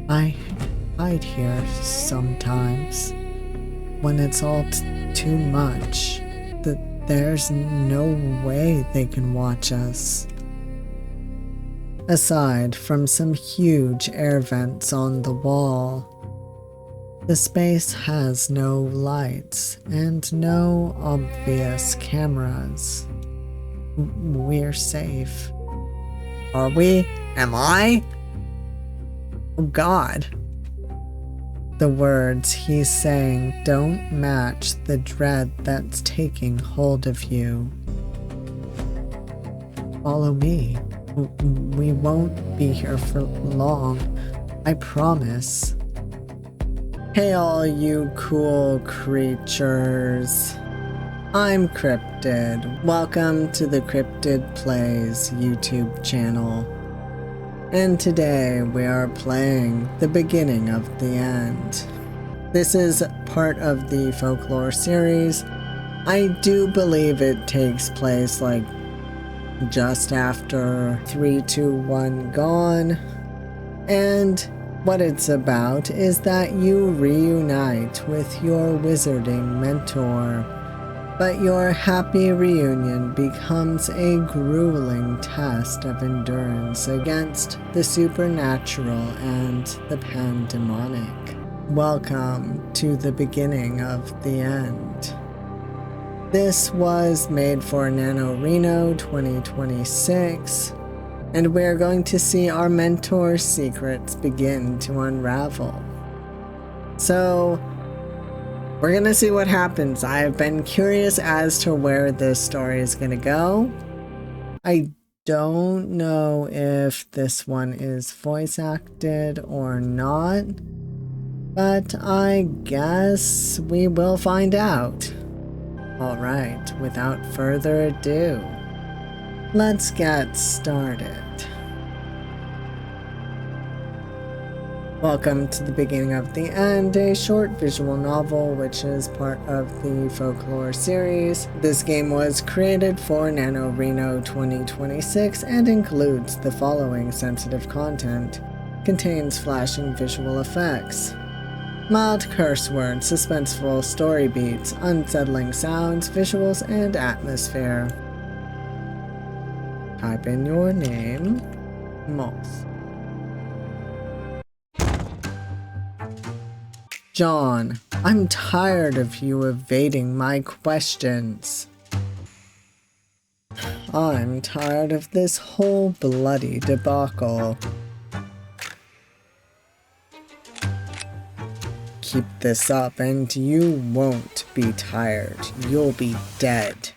I hide here sometimes when it's all too much. There's no way they can watch us. Aside from some huge air vents on the wall, the space has no lights and no obvious cameras. We're safe. Are we? Am I? Oh God. The words he's saying don't match the dread that's taking hold of you. Follow me. We won't be here for long. I promise. Hey all you cool creatures. I'm Cryptid. Welcome to the CryptidPlays YouTube channel. And today we are playing The Beginning of the End. This is part of the folklore series. I do believe it takes place like just after 3, 2, 1 Gone. And what it's about is that you reunite with your wizarding mentor. But your happy reunion becomes a grueling test of endurance against the supernatural and the pandemonic. Welcome to the beginning of the end. This was made for NaNoRenO 2026, and we're going to see our mentor's secrets begin to unravel. So, we're gonna see what happens. I've been curious as to where this story is gonna go. I don't know if this one is voice acted or not, but I guess we will find out. Alright, without further ado, let's get started. Welcome to The Beginning of the End, a short visual novel which is part of the folklore series. This game was created for NaNoRenO 2026 and includes the following sensitive content. Contains flashing visual effects, mild curse words, suspenseful story beats, unsettling sounds, visuals, and atmosphere. Type in your name, Moss. John, I'm tired of you evading my questions. I'm tired of this whole bloody debacle. Keep this up and you won't be tired. You'll be dead.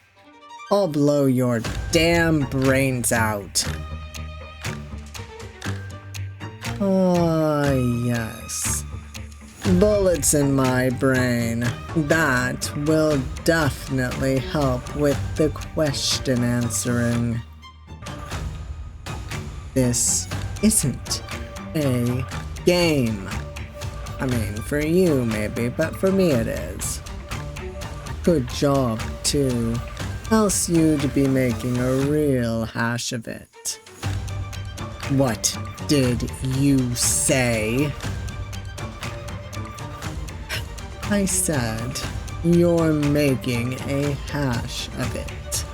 I'll blow your damn brains out. Ah, yes. Bullets in my brain. That will definitely help with the question answering. This isn't a game. I mean, for you maybe, but for me it is. Good job, too. Else you'd be making a real hash of it. What did you say? I said, you're making a hash of it.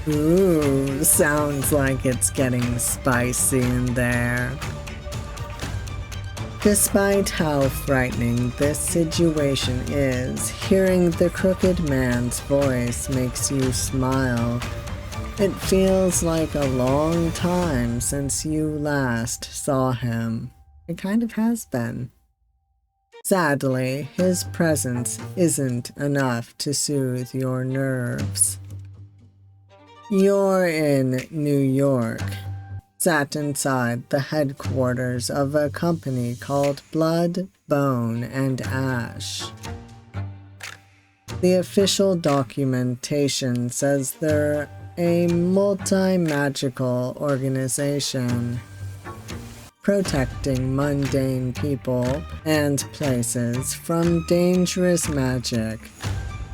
Ooh, sounds like it's getting spicy in there. Despite how frightening this situation is, hearing the crooked man's voice makes you smile. It feels like a long time since you last saw him. It kind of has been. Sadly, his presence isn't enough to soothe your nerves. You're in New York, sat inside the headquarters of a company called Blood, Bone, and Ash. The official documentation says they're a multi-magical organization, protecting mundane people and places from dangerous magic,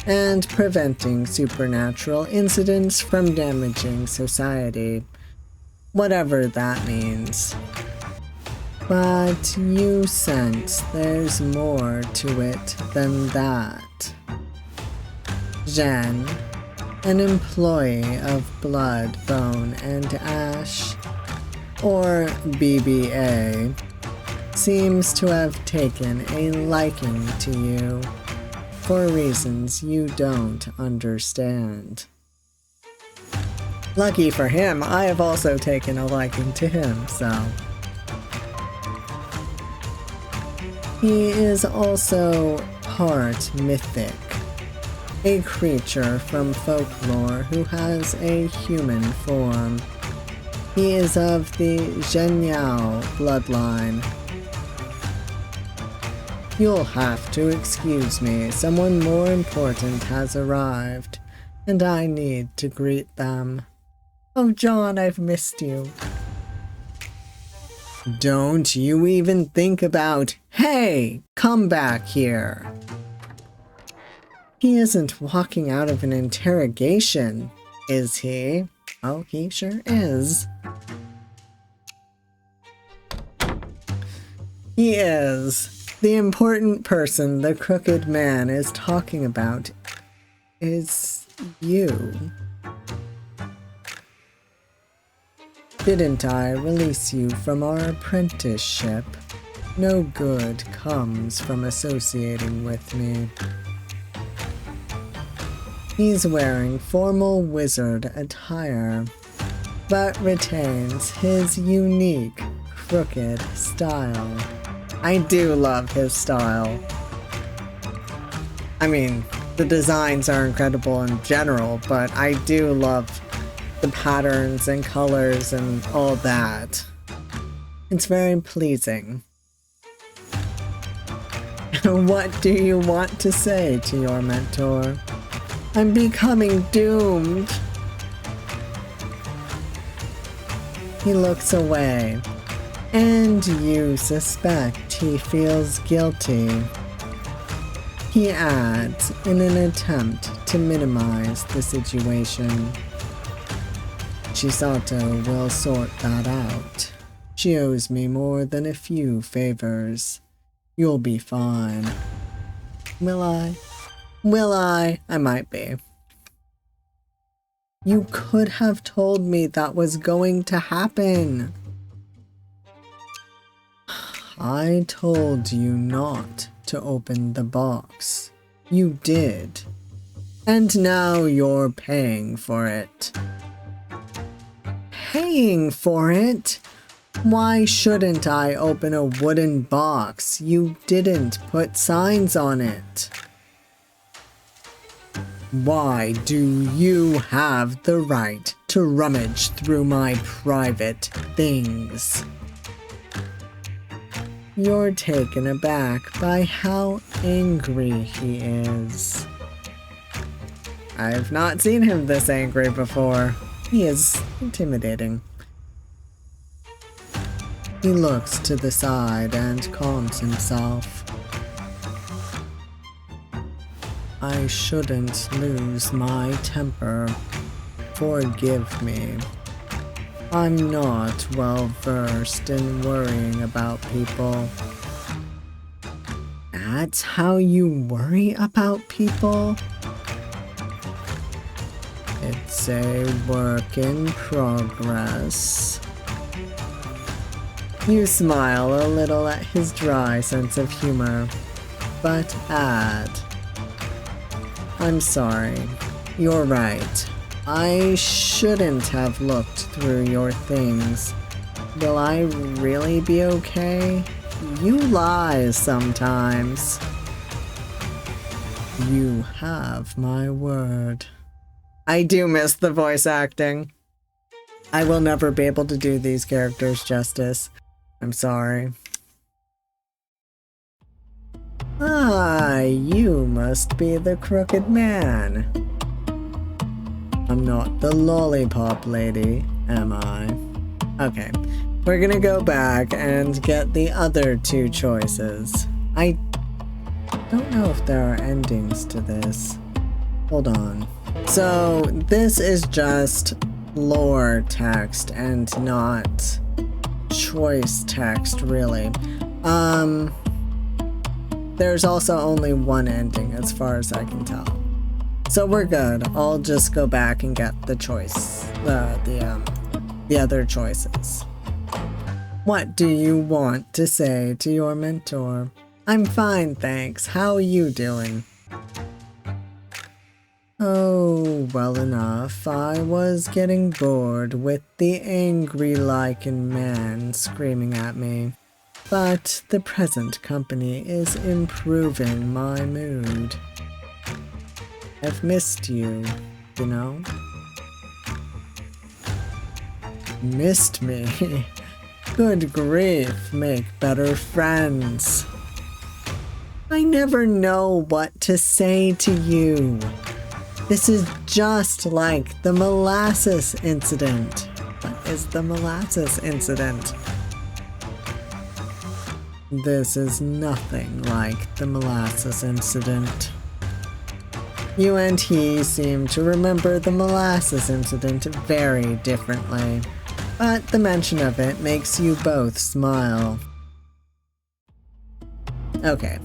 and preventing supernatural incidents from damaging society. Whatever that means. But you sense there's more to it than that. Jen, an employee of Blood, Bone, and Ash, or BBA, seems to have taken a liking to you for reasons you don't understand. Lucky for him, I have also taken a liking to him, so. He is also part mythic, a creature from folklore who has a human form. He is of the Zhenyao bloodline. You'll have to excuse me, someone more important has arrived, and I need to greet them. Oh, John, I've missed you. Don't you even think about, hey, come back here. He isn't walking out of an interrogation, is he? Oh, he sure is. He is. The important person the crooked man is talking about is you. Didn't I release you from our apprenticeship? No good comes from associating with me. He's wearing formal wizard attire, but retains his unique, crooked style. I do love his style. I mean, the designs are incredible in general, but I do love the patterns and colors and all that. It's very pleasing. What do you want to say to your mentor? I'm becoming doomed. He looks away, and you suspect he feels guilty. He adds in an attempt to minimize the situation. Chisato will sort that out. She owes me more than a few favors. You'll be fine. Will I? Will I? I might be. You could have told me that was going to happen. I told you not to open the box. You did. And now you're paying for it. Paying for it? Why shouldn't I open a wooden box? You didn't put signs on it. Why do you have the right to rummage through my private things? You're taken aback by how angry he is. I've not seen him this angry before. He is intimidating. He looks to the side and calms himself. I shouldn't lose my temper. Forgive me. I'm not well versed in worrying about people. That's how you worry about people? It's a work in progress. You smile a little at his dry sense of humor, but add, I'm sorry, you're right. I shouldn't have looked through your things. Will I really be okay? You lie sometimes. You have my word. I do miss the voice acting. I will never be able to do these characters justice. I'm sorry. Ah, you must be the crooked man. I'm not the lollipop lady, am I? Okay, we're gonna go back and get the other two choices. I don't know if there are endings to this. Hold on. So, this is just lore text and not choice text, really. There's also only one ending as far as I can tell. So we're good. I'll just go back and get the choice, the other choices. What do you want to say to your mentor? I'm fine, thanks. How are you doing? Oh, well enough. I was getting bored with the angry lichen man screaming at me. But the present company is improving my mood. I've missed you, you know? Missed me? Good grief, make better friends. I never know what to say to you. This is just like the molasses incident. What is the molasses incident? This is nothing like the molasses incident. You and he seem to remember the molasses incident very differently, but the mention of it makes you both smile. Okay.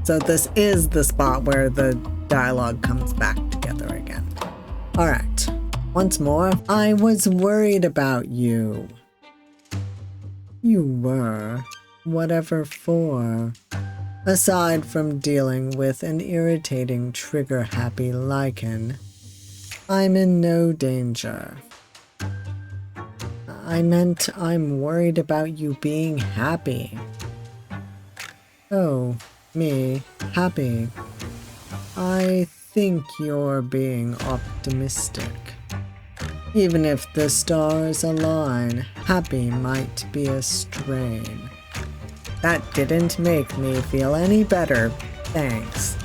So this is the spot where the dialogue comes back together again. Alright. Once more, I was worried about you. You were. Whatever for. Aside from dealing with an irritating trigger-happy lichen, I'm in no danger. I meant I'm worried about you being happy. Oh, me, happy. I think you're being optimistic. Even if the stars align, happy might be a strain. That didn't make me feel any better, thanks.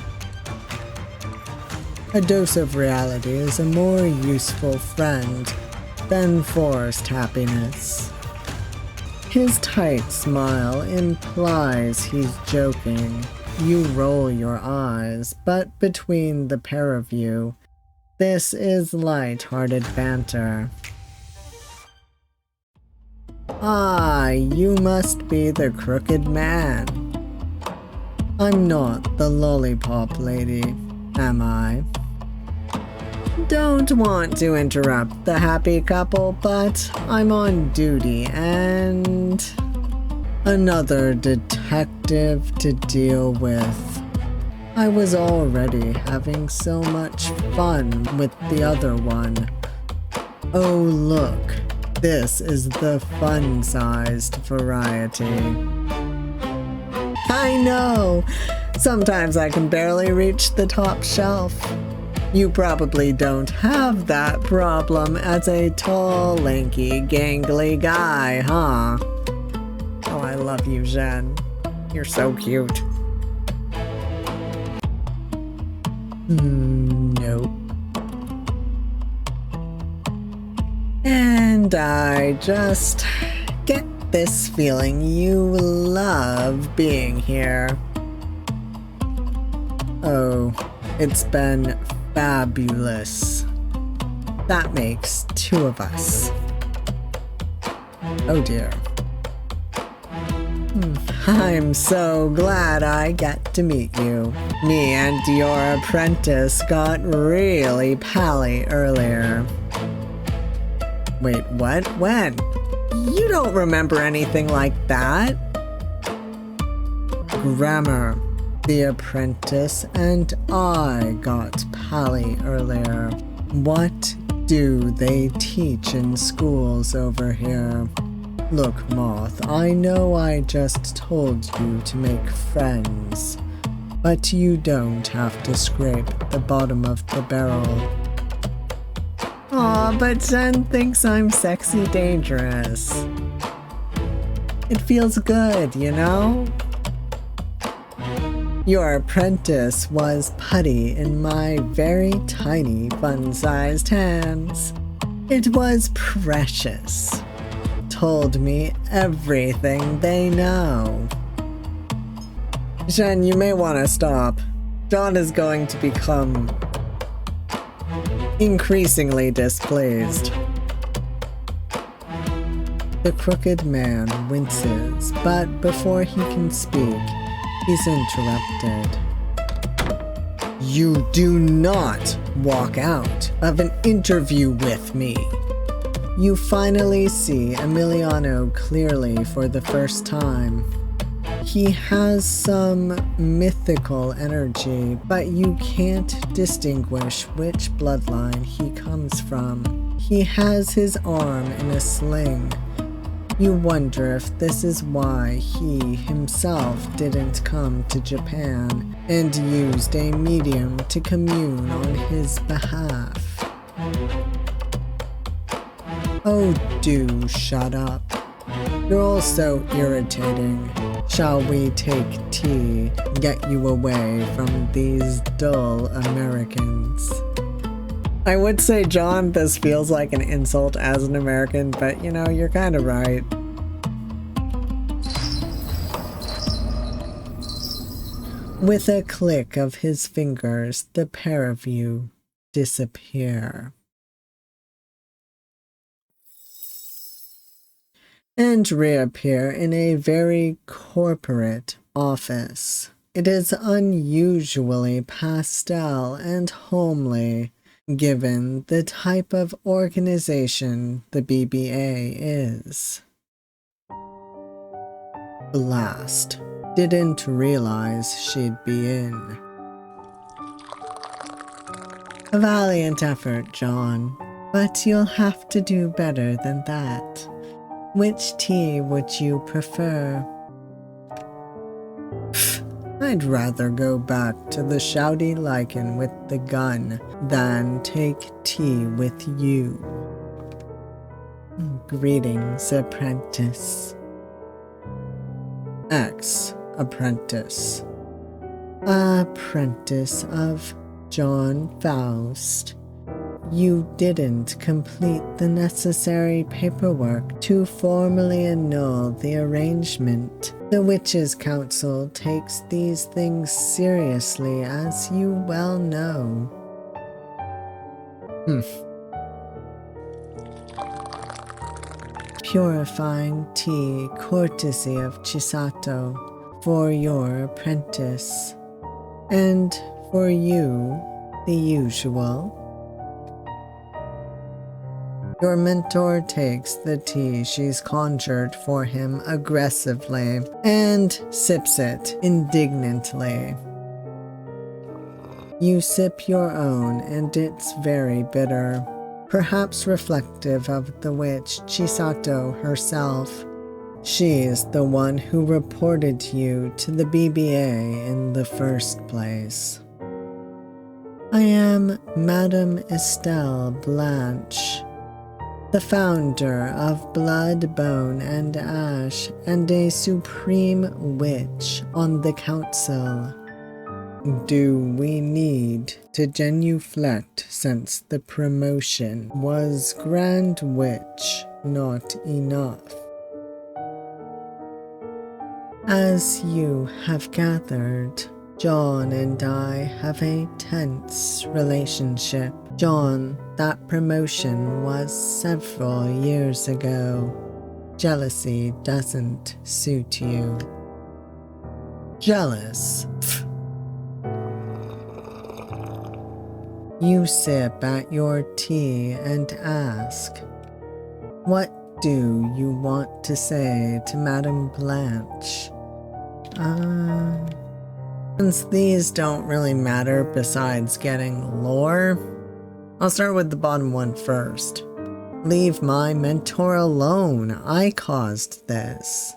A dose of reality is a more useful friend than forced happiness. His tight smile implies he's joking. You roll your eyes, but between the pair of you, this is light-hearted banter. Ah, you must be the crooked man. I'm not the lollipop lady, am I? Don't want to interrupt the happy couple, but I'm on duty and another detective to deal with. I was already having so much fun with the other one. Oh look, this is the fun-sized variety. I know! Sometimes I can barely reach the top shelf. You probably don't have that problem as a tall, lanky, gangly guy, huh? Oh, I love you, Jen. You're so cute. Nope. And I just get this feeling you love being here. Oh, it's been fabulous. That makes two of us. Oh dear. I'm so glad I get to meet you. Me and your apprentice got really pally earlier. Wait, what? When? You don't remember anything like that. Grammar. The apprentice and I got pally earlier. What do they teach in schools over here? Look, Moth, I know I just told you to make friends, but you don't have to scrape the bottom of the barrel. Aw, but Jen thinks I'm sexy dangerous. It feels good, you know? Your apprentice was putty in my very tiny, fun-sized hands. It was precious. Told me everything they know. Jen, you may want to stop. John is going to become increasingly displeased. The crooked man winces, but before he can speak, he's interrupted. You do not walk out of an interview with me. You finally see Emiliano clearly for the first time. He has some mythical energy, but you can't distinguish which bloodline he comes from. He has his arm in a sling. You wonder if this is why he himself didn't come to Japan and used a medium to commune on his behalf. Oh, do shut up. You're all so irritating. Shall we take tea, get you away from these dull Americans? I would say, John, this feels like an insult as an American, but you know, you're kind of right. With a click of his fingers, the pair of you disappear. And reappear in a very corporate office. It is unusually pastel and homely, given the type of organization the BBA is. Blast. Didn't realize she'd be in. A valiant effort, John, but you'll have to do better than that. Which tea would you prefer? I'd rather go back to the shouty lichen with the gun than take tea with you. Greetings, apprentice. Ex-apprentice. Apprentice of John Faust. You didn't complete the necessary paperwork to formally annul the arrangement. The Witches' Council takes these things seriously, as you well know. Purifying tea, courtesy of Chisato, for your apprentice. And for you, the usual. Your mentor takes the tea she's conjured for him aggressively and sips it indignantly. You sip your own and it's very bitter, perhaps reflective of the witch Chisato herself. She's the one who reported you to the BBA in the first place. I am Madame Estelle Blanche, the founder of Blood, Bone, and Ash, and a supreme witch on the council. Do we need to genuflect since the promotion was Grand Witch not enough? As you have gathered, John and I have a tense relationship. John, that promotion was several years ago. Jealousy doesn't suit you. Jealous? Pfft. You sip at your tea and ask, what do you want to say to Madame Blanche? Since these don't really matter besides getting lore, I'll start with the bottom one first. Leave my mentor alone. I caused this.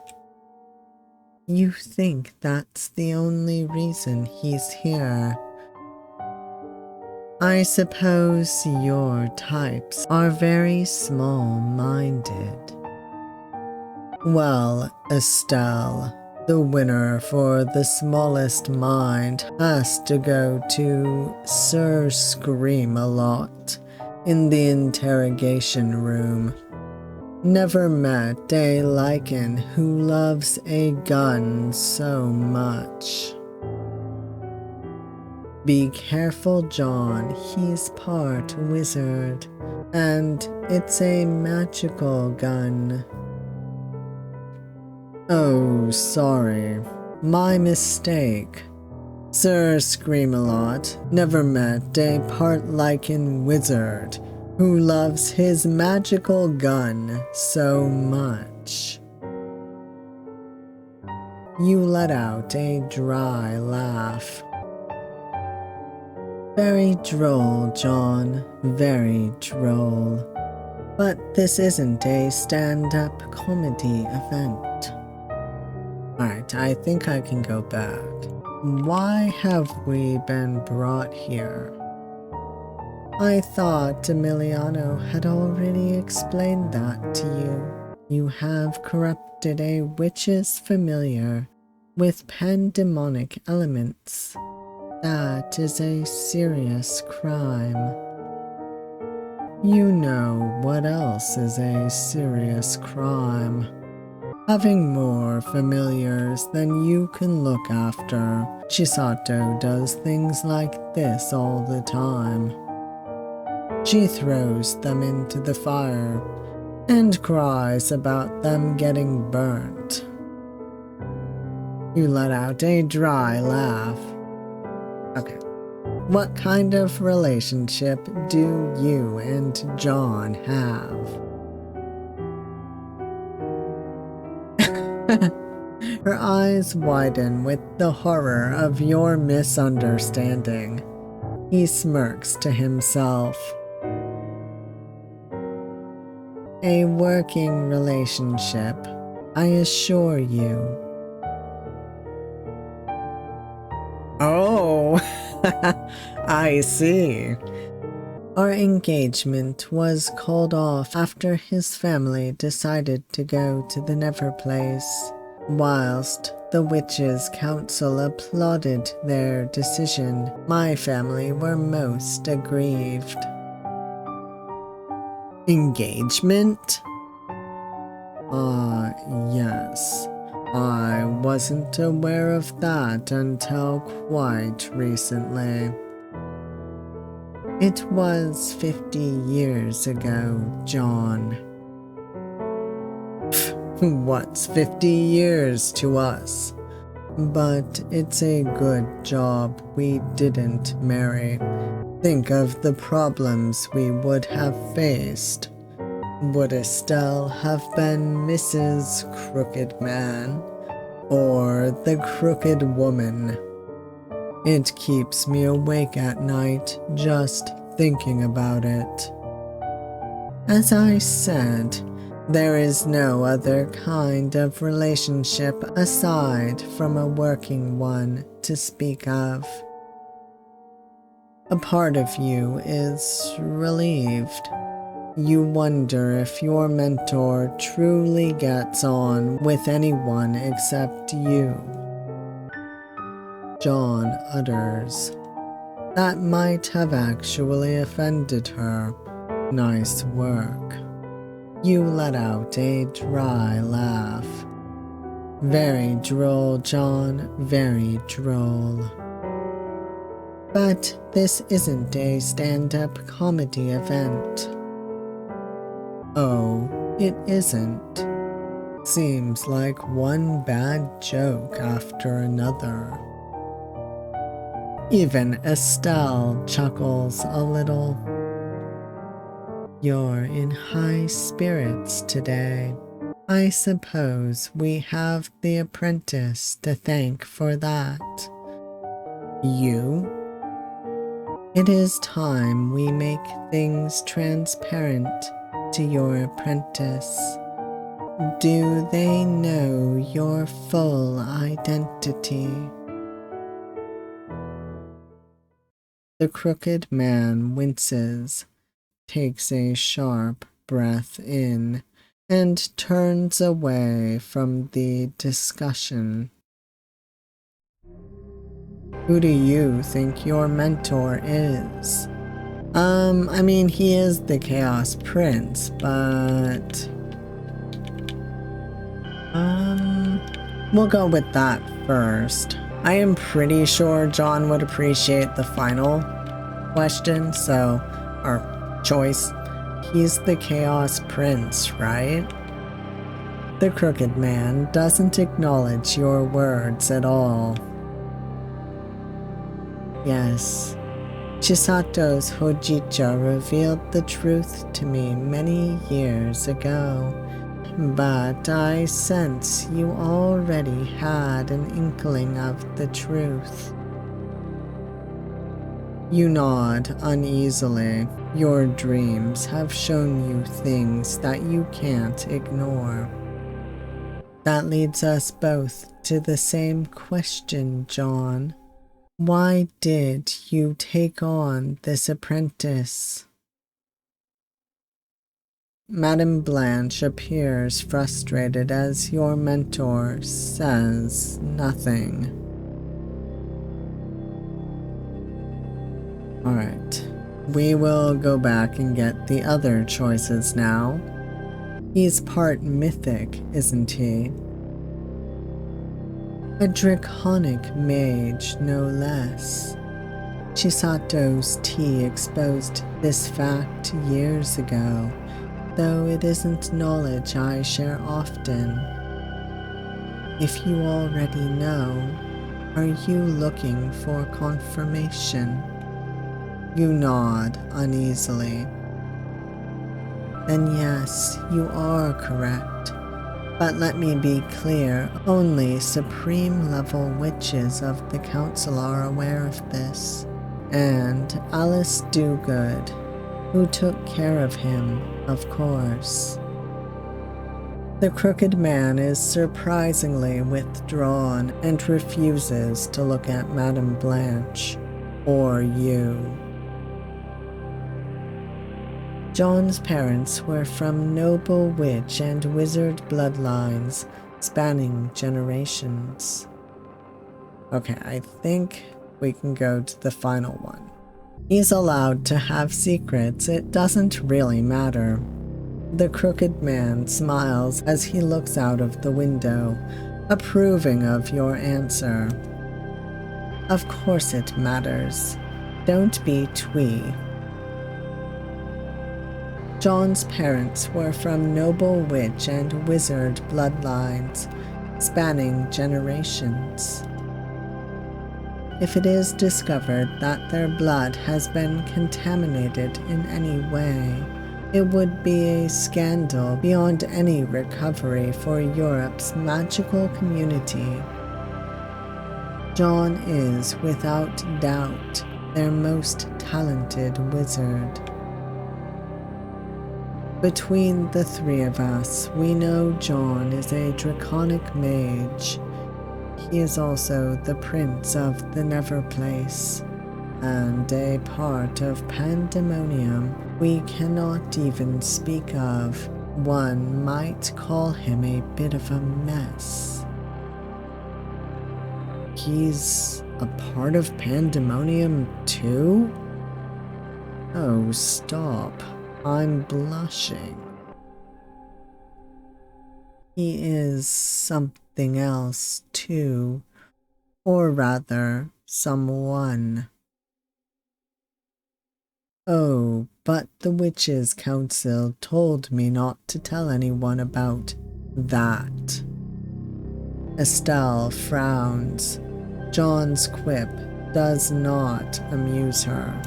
You think that's the only reason he's here? I suppose your types are very small-minded. Well, Estelle, the winner for the smallest mind has to go to Sir Scream-a-Lot in the interrogation room. Never met a lichen who loves a gun so much. Be careful, John, he's part wizard, and it's a magical gun. Oh, sorry. My mistake. Sir Scream-a-Lot never met a part-licking wizard who loves his magical gun so much. You let out a dry laugh. Very droll, John. Very droll. But this isn't a stand-up comedy event. Alright, I think I can go back. Why have we been brought here? I thought Emiliano had already explained that to you. You have corrupted a witch's familiar with pandemonic elements. That is a serious crime. You know what else is a serious crime? Having more familiars than you can look after. Chisato does things like this all the time. She throws them into the fire and cries about them getting burnt. You let out a dry laugh. Okay. What kind of relationship do you and John have? Her eyes widen with the horror of your misunderstanding. He smirks to himself. A working relationship, I assure you. Oh, I see. Our engagement was called off after his family decided to go to the Neverplace. Whilst the Witches' Council applauded their decision, my family were most aggrieved. Engagement? Yes. I wasn't aware of that until quite recently. It was 50 years ago, John. What's 50 years to us? But it's a good job we didn't marry. Think of the problems we would have faced. Would Estelle have been Mrs. Crooked Man? Or the Crooked Woman? It keeps me awake at night just thinking about it. As I said, there is no other kind of relationship aside from a working one to speak of. A part of you is relieved. You wonder if your mentor truly gets on with anyone except you. John utters. That might have actually offended her. Nice work. You let out a dry laugh. Very droll, John, very droll. But this isn't a stand-up comedy event. Oh, it isn't. Seems like one bad joke after another. Even Estelle chuckles a little. You're in high spirits today. I suppose we have the apprentice to thank for that. You? It is time we make things transparent to your apprentice. Do they know your full identity? The Crooked Man winces, takes a sharp breath in, and turns away from the discussion. Who do you think your mentor is? I mean, he is the Chaos Prince, but... we'll go with that first. I am pretty sure John would appreciate the final question, or choice. He's the Chaos Prince, right? The crooked man doesn't acknowledge your words at all. Yes, Chisato's Hojicha revealed the truth to me many years ago, but I sense you already had an inkling of the truth. You nod uneasily. Your dreams have shown you things that you can't ignore. That leads us both to the same question, John. Why did you take on this apprentice? Madame Blanche appears frustrated as your mentor says nothing. Alright, we will go back and get the other choices now. He's part mythic, isn't he? A draconic mage, no less. Chisato's tea exposed this fact years ago, though it isn't knowledge I share often. If you already know, are you looking for confirmation? You nod uneasily. Then yes, you are correct. But let me be clear, only supreme-level witches of the Council are aware of this. And Alice Dogood, who took care of him, of course. The crooked man is surprisingly withdrawn and refuses to look at Madame Blanche, or you. John's parents were from noble witch and wizard bloodlines spanning generations. Okay, I think we can go to the final one. He's allowed to have secrets, it doesn't really matter. The crooked man smiles as he looks out of the window, approving of your answer. Of course it matters. Don't be twee. John's parents were from noble witch and wizard bloodlines, spanning generations. If it is discovered that their blood has been contaminated in any way, it would be a scandal beyond any recovery for Europe's magical community. John is, without doubt, their most talented wizard. Between the three of us, we know John is a draconic mage. He is also the prince of the Neverplace, and a part of Pandemonium we cannot even speak of. One might call him a bit of a mess. He's a part of Pandemonium too? Oh, stop. I'm blushing. He is something else too, or rather, someone. Oh, but the Witches' Council told me not to tell anyone about that. Estelle frowns. John's quip does not amuse her.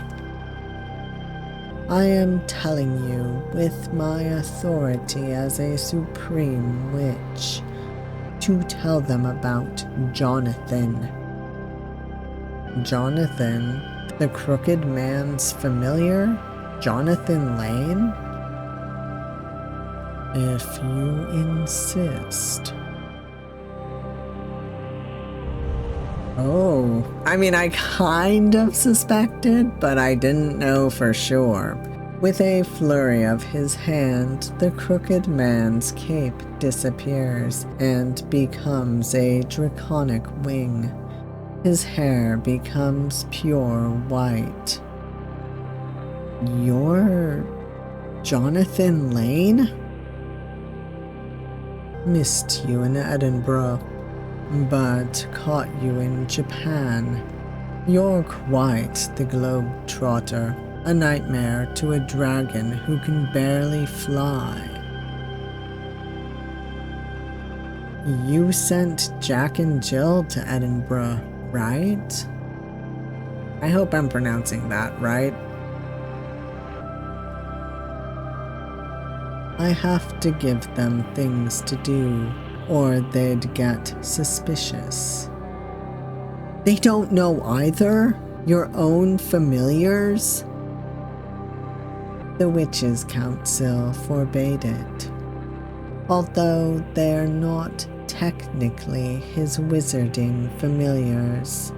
I am telling you with my authority as a supreme witch to tell them about Jonathan. Jonathan? The crooked man's familiar? Jonathan Lane? If you insist. Oh, I mean, I kind of suspected, but I didn't know for sure. With a flurry of his hand, the crooked man's cape disappears and becomes a draconic wing. His hair becomes pure white. You're Jonathan Lane? Missed you in Edinburgh, but caught you in Japan. You're quite the globe-trotter, a nightmare to a dragon who can barely fly. You sent Jack and Jill to Edinburgh, right? I hope I'm pronouncing that right. I have to give them things to do, or they'd get suspicious. They don't know either? Your own familiars? The Witches' Council forbade it, although they're not technically his wizarding familiars.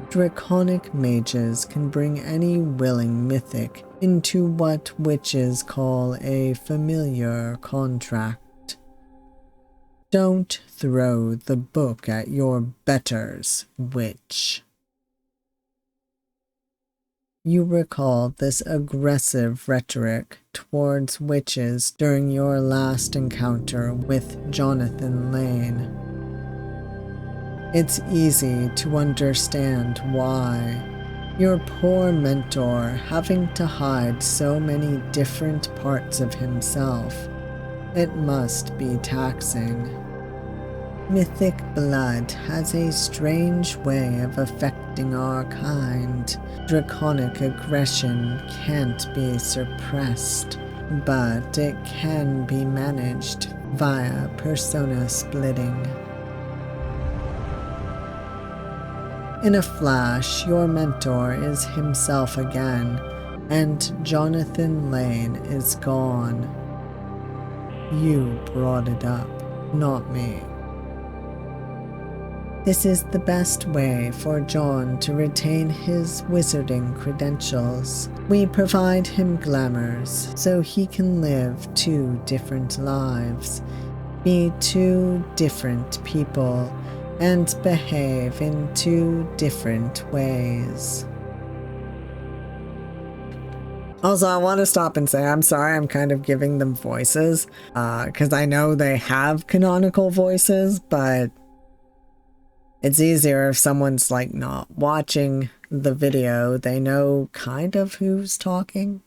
Draconic mages can bring any willing mythic into what witches call a familiar contract. Don't throw the book at your betters, witch. You recall this aggressive rhetoric towards witches during your last encounter with Jonathan Lane. It's easy to understand why. Your poor mentor having to hide so many different parts of himself. It must be taxing. Mythic blood has a strange way of affecting our kind. Draconic aggression can't be suppressed, but it can be managed via persona splitting. In a flash, your mentor is himself again, and Jonathan Lane is gone. You brought it up, not me. This is the best way for John to retain his wizarding credentials. We provide him glamours so he can live 2 different lives, be 2 different people, and behave in 2 different ways. Also, I want to stop and say I'm sorry I'm kind of giving them voices, because I know they have canonical voices, but it's easier if someone's like not watching the video, they know kind of who's talking.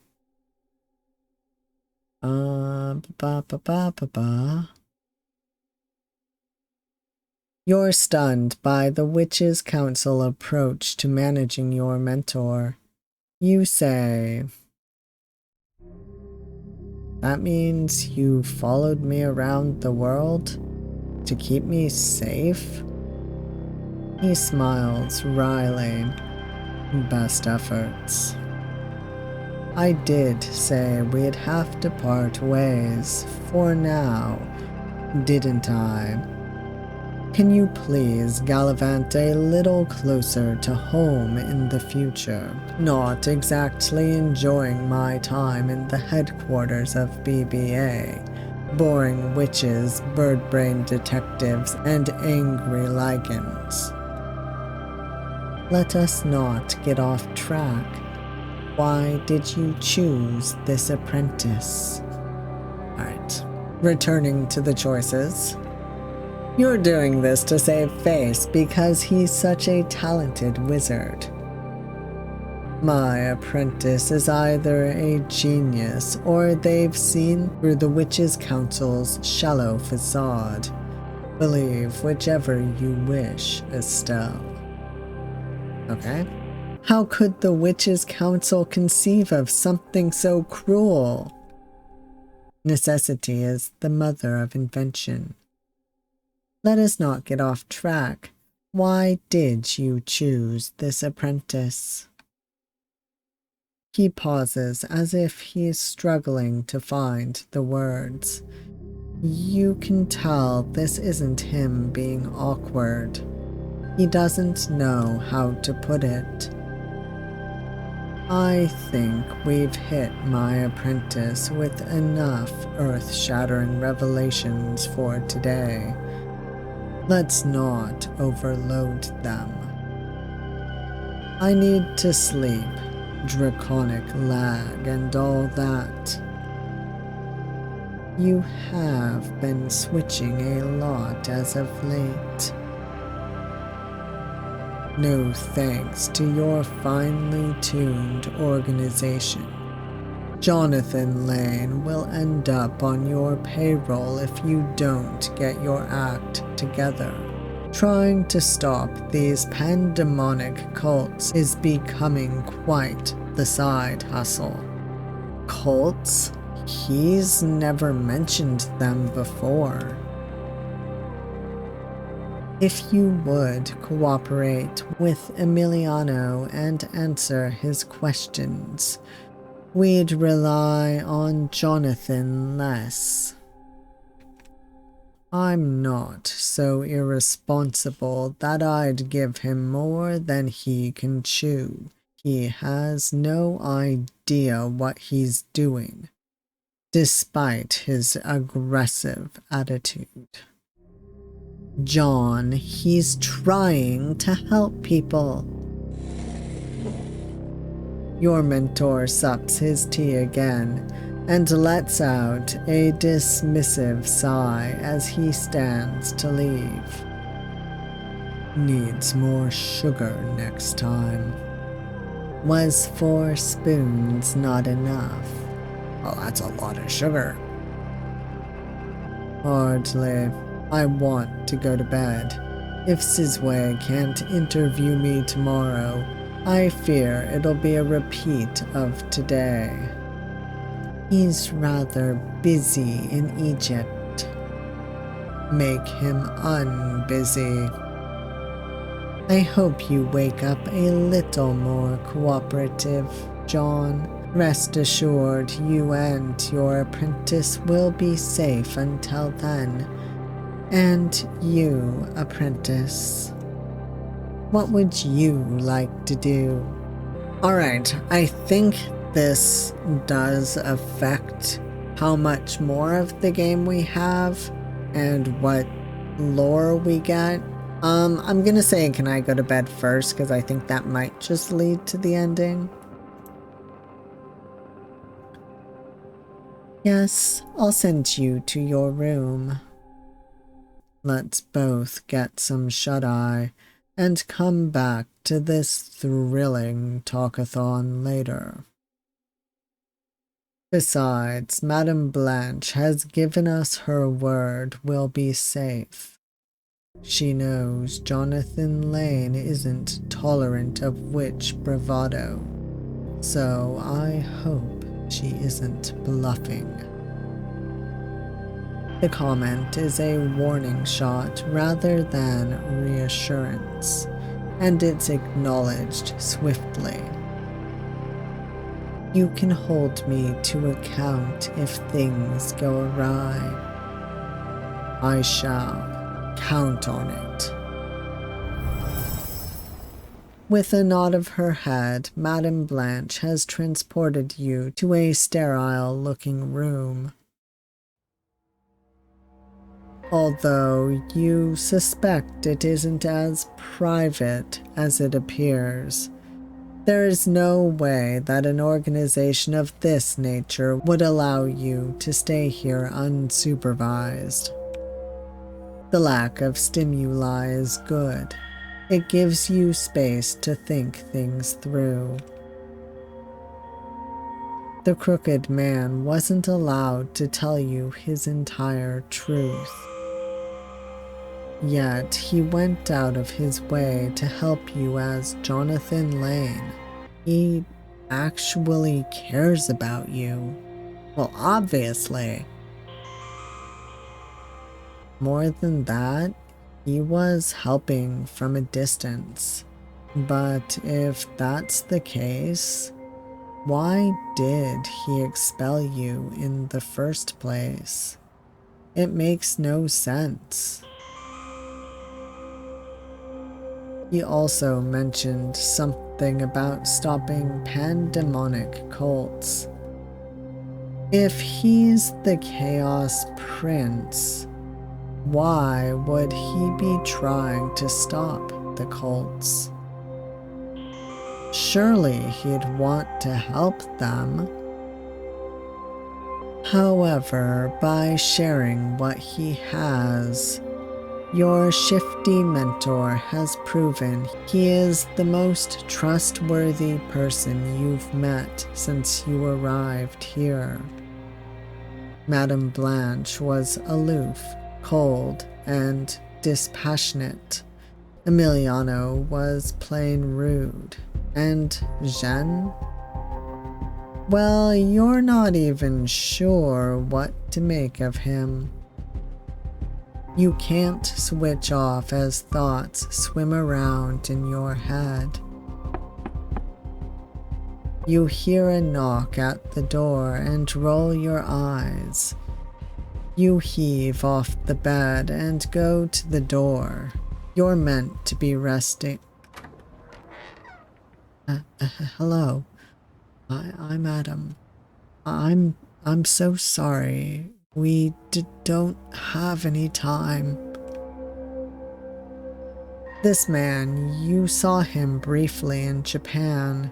You're stunned by the Witches' Council approach to managing your mentor. You say, "That means you followed me around the world to keep me safe?" He smiles wryly. Best efforts. I did say we'd have to part ways for now, didn't I? Can you please gallivant a little closer to home in the future? Not exactly enjoying my time in the headquarters of BBA. Boring witches, bird-brained detectives, and angry lichens. Let us not get off track. Why did you choose this apprentice? Alright, returning to the choices. You're doing this to save face because he's such a talented wizard. My apprentice is either a genius or they've seen through the Witches' Council's shallow facade. Believe whichever you wish, Estelle. Okay. How could the Witches' Council conceive of something so cruel? Necessity is the mother of invention. Let us not get off track. Why did you choose this apprentice? He pauses as if he is struggling to find the words. You can tell this isn't him being awkward. He doesn't know how to put it. I think we've hit my apprentice with enough earth-shattering revelations for today. Let's not overload them. I need to sleep, draconic lag and all that. You have been switching a lot as of late. No thanks to your finely tuned organization. Jonathan Lane will end up on your payroll if you don't get your act together. Trying to stop these pandemonic cults is becoming quite the side hustle. Cults? He's never mentioned them before. If you would cooperate with Emiliano and answer his questions, we'd rely on Jonathan less. I'm not so irresponsible that I'd give him more than he can chew. He has no idea what he's doing, despite his aggressive attitude. John, he's trying to help people. Your mentor sups his tea again and lets out a dismissive sigh as he stands to leave. Needs more sugar next time. Was 4 spoons not enough? Well, that's a lot of sugar. Hardly. I want to go to bed. If Sizwe can't interview me tomorrow, I fear it'll be a repeat of today. He's rather busy in Egypt. Make him unbusy. I hope you wake up a little more cooperative, John. Rest assured you and your apprentice will be safe until then. And you, apprentice, what would you like to do? Alright, I think this does affect how much more of the game we have and what lore we get. I'm gonna say, can I go to bed first? Because I think that might just lead to the ending. Yes, I'll send you to your room. Let's both get some shut-eye and come back to this thrilling talkathon later. Besides, Madame Blanche has given us her word we'll be safe. She knows Jonathan Lane isn't tolerant of witch bravado, so I hope she isn't bluffing. The comment is a warning shot rather than reassurance, and it's acknowledged swiftly. You can hold me to account if things go awry. I shall. Count on it. With a nod of her head, Madame Blanche has transported you to a sterile-looking room. Although you suspect it isn't as private as it appears, there is no way that an organization of this nature would allow you to stay here unsupervised. The lack of stimuli is good. It gives you space to think things through. The crooked man wasn't allowed to tell you his entire truth. Yet he went out of his way to help you as Jonathan Lane. He actually cares about you. Well, obviously. More than that, he was helping from a distance. But if that's the case, why did he expel you in the first place? It makes no sense. He also mentioned something about stopping pandemonic cults. If he's the Chaos Prince, why would he be trying to stop the cults? Surely he'd want to help them. However, by sharing what he has, Your shifty mentor has proven he is the most trustworthy person you've met since you arrived here. Madame Blanche was aloof, cold, and dispassionate. Emiliano was plain rude. And Jeanne? Well, you're not even sure what to make of him. You can't switch off as thoughts swim around in your head. You hear a knock at the door and roll your eyes. You heave off the bed and go to the door. You're meant to be resting. Hello. I'm Adam. I'm so sorry. We don't have any time. This man, you saw him briefly in Japan,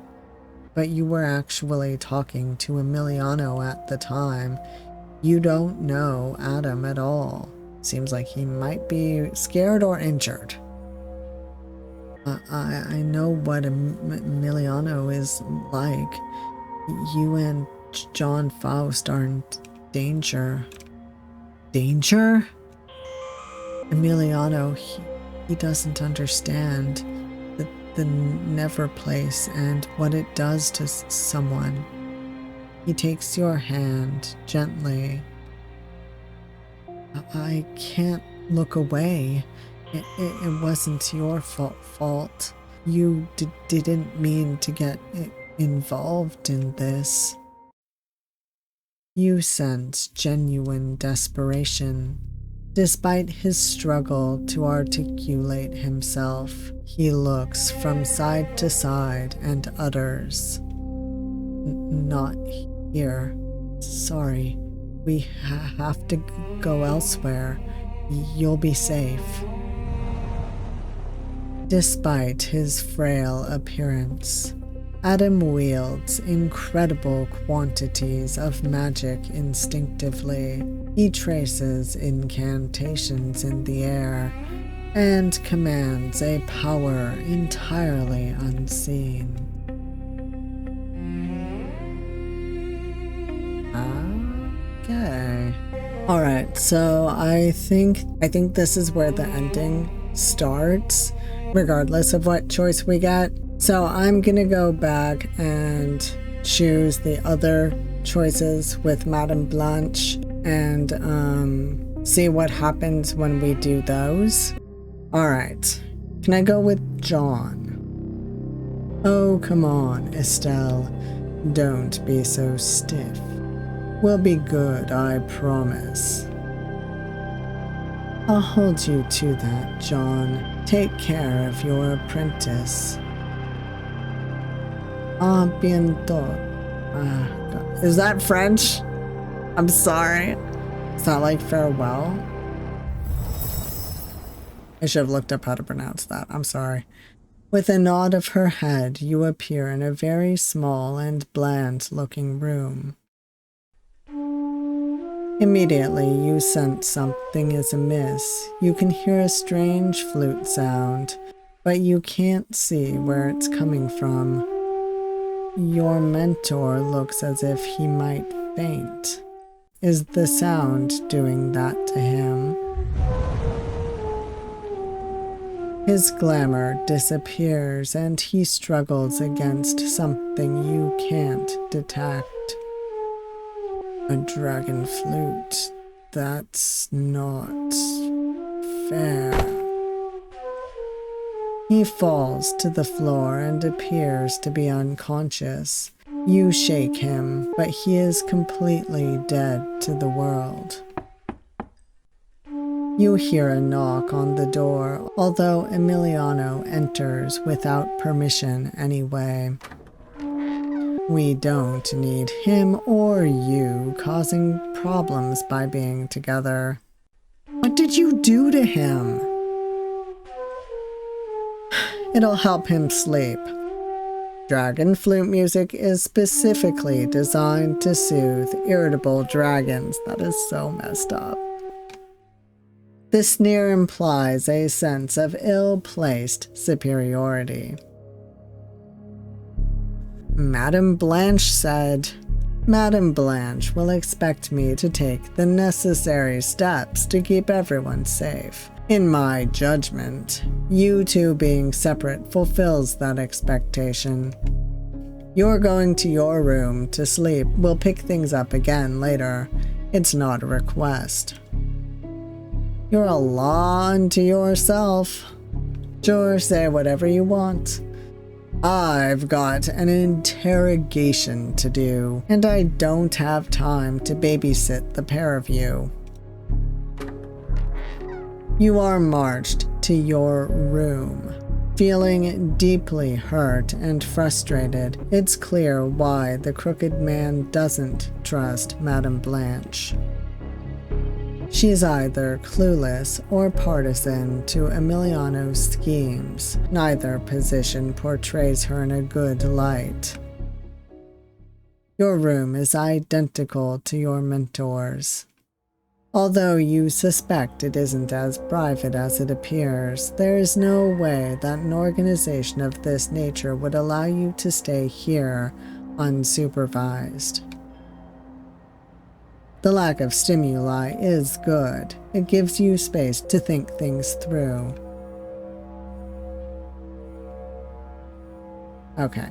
but you were actually talking to Emiliano at the time. You don't know Adam at all. Seems like he might be scared or injured. I know what Emiliano is like. You and John Faust are in danger. Danger? Emiliano, he doesn't understand the Neverplace and what it does to someone. He takes your hand gently. I can't look away. It wasn't your fault. You didn't mean to get involved in this. You sense genuine desperation. Despite his struggle to articulate himself, he looks from side to side and utters, "Not here. Sorry. We have to go elsewhere. You'll be safe." Despite his frail appearance, Adam wields incredible quantities of magic instinctively. He traces incantations in the air and commands a power entirely unseen. Okay. Alright, so I think this is where the ending starts, regardless of what choice we get. So I'm gonna go back and choose the other choices with Madame Blanche and see what happens when we do those. Alright, can I go with John? Oh, come on, Estelle. Don't be so stiff. We'll be good, I promise. I'll hold you to that, John. Take care of your apprentice. A bientôt. Is that French? I'm sorry. Is that like farewell? I should have looked up how to pronounce that. I'm sorry. With a nod of her head, you appear in a very small and bland-looking room. Immediately, you sense something is amiss. You can hear a strange flute sound, but you can't see where it's coming from. Your mentor looks as if he might faint. Is the sound doing that to him? His glamour disappears and he struggles against something you can't detect. A dragon flute. That's not fair. He falls to the floor and appears to be unconscious. You shake him, but he is completely dead to the world. You hear a knock on the door, although Emiliano enters without permission anyway. We don't need him or you causing problems by being together. What did you do to him? It'll help him sleep. Dragon flute music is specifically designed to soothe irritable dragons. That is so messed up. The sneer implies a sense of ill-placed superiority. Madame Blanche said, Madame Blanche will expect me to take the necessary steps to keep everyone safe. In my judgment, you two being separate fulfills that expectation. You're going to your room to sleep. We'll pick things up again later. It's not a request. You're a law unto yourself. Sure, say whatever you want. I've got an interrogation to do, and I don't have time to babysit the pair of you. You are marched to your room. Feeling deeply hurt and frustrated, it's clear why the crooked man doesn't trust Madame Blanche. She's either clueless or partisan to Emiliano's schemes. Neither position portrays her in a good light. Your room is identical to your mentor's. Although you suspect it isn't as private as it appears, there is no way that an organization of this nature would allow you to stay here unsupervised. The lack of stimuli is good. It gives you space to think things through. Okay.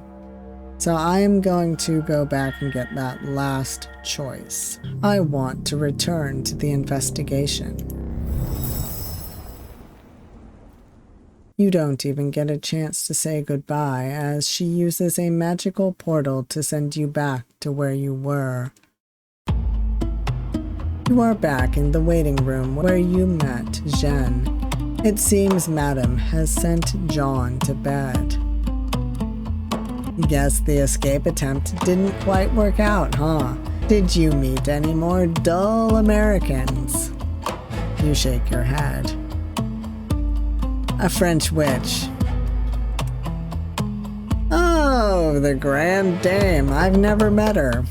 So I am going to go back and get that last choice. I want to return to the investigation. You don't even get a chance to say goodbye as she uses a magical portal to send you back to where you were. You are back in the waiting room where you met Jeanne. It seems Madame has sent John to bed. Guess the escape attempt didn't quite work out, huh? Did you meet any more dull Americans? You shake your head. A French witch. Oh, the Grand Dame. I've never met her.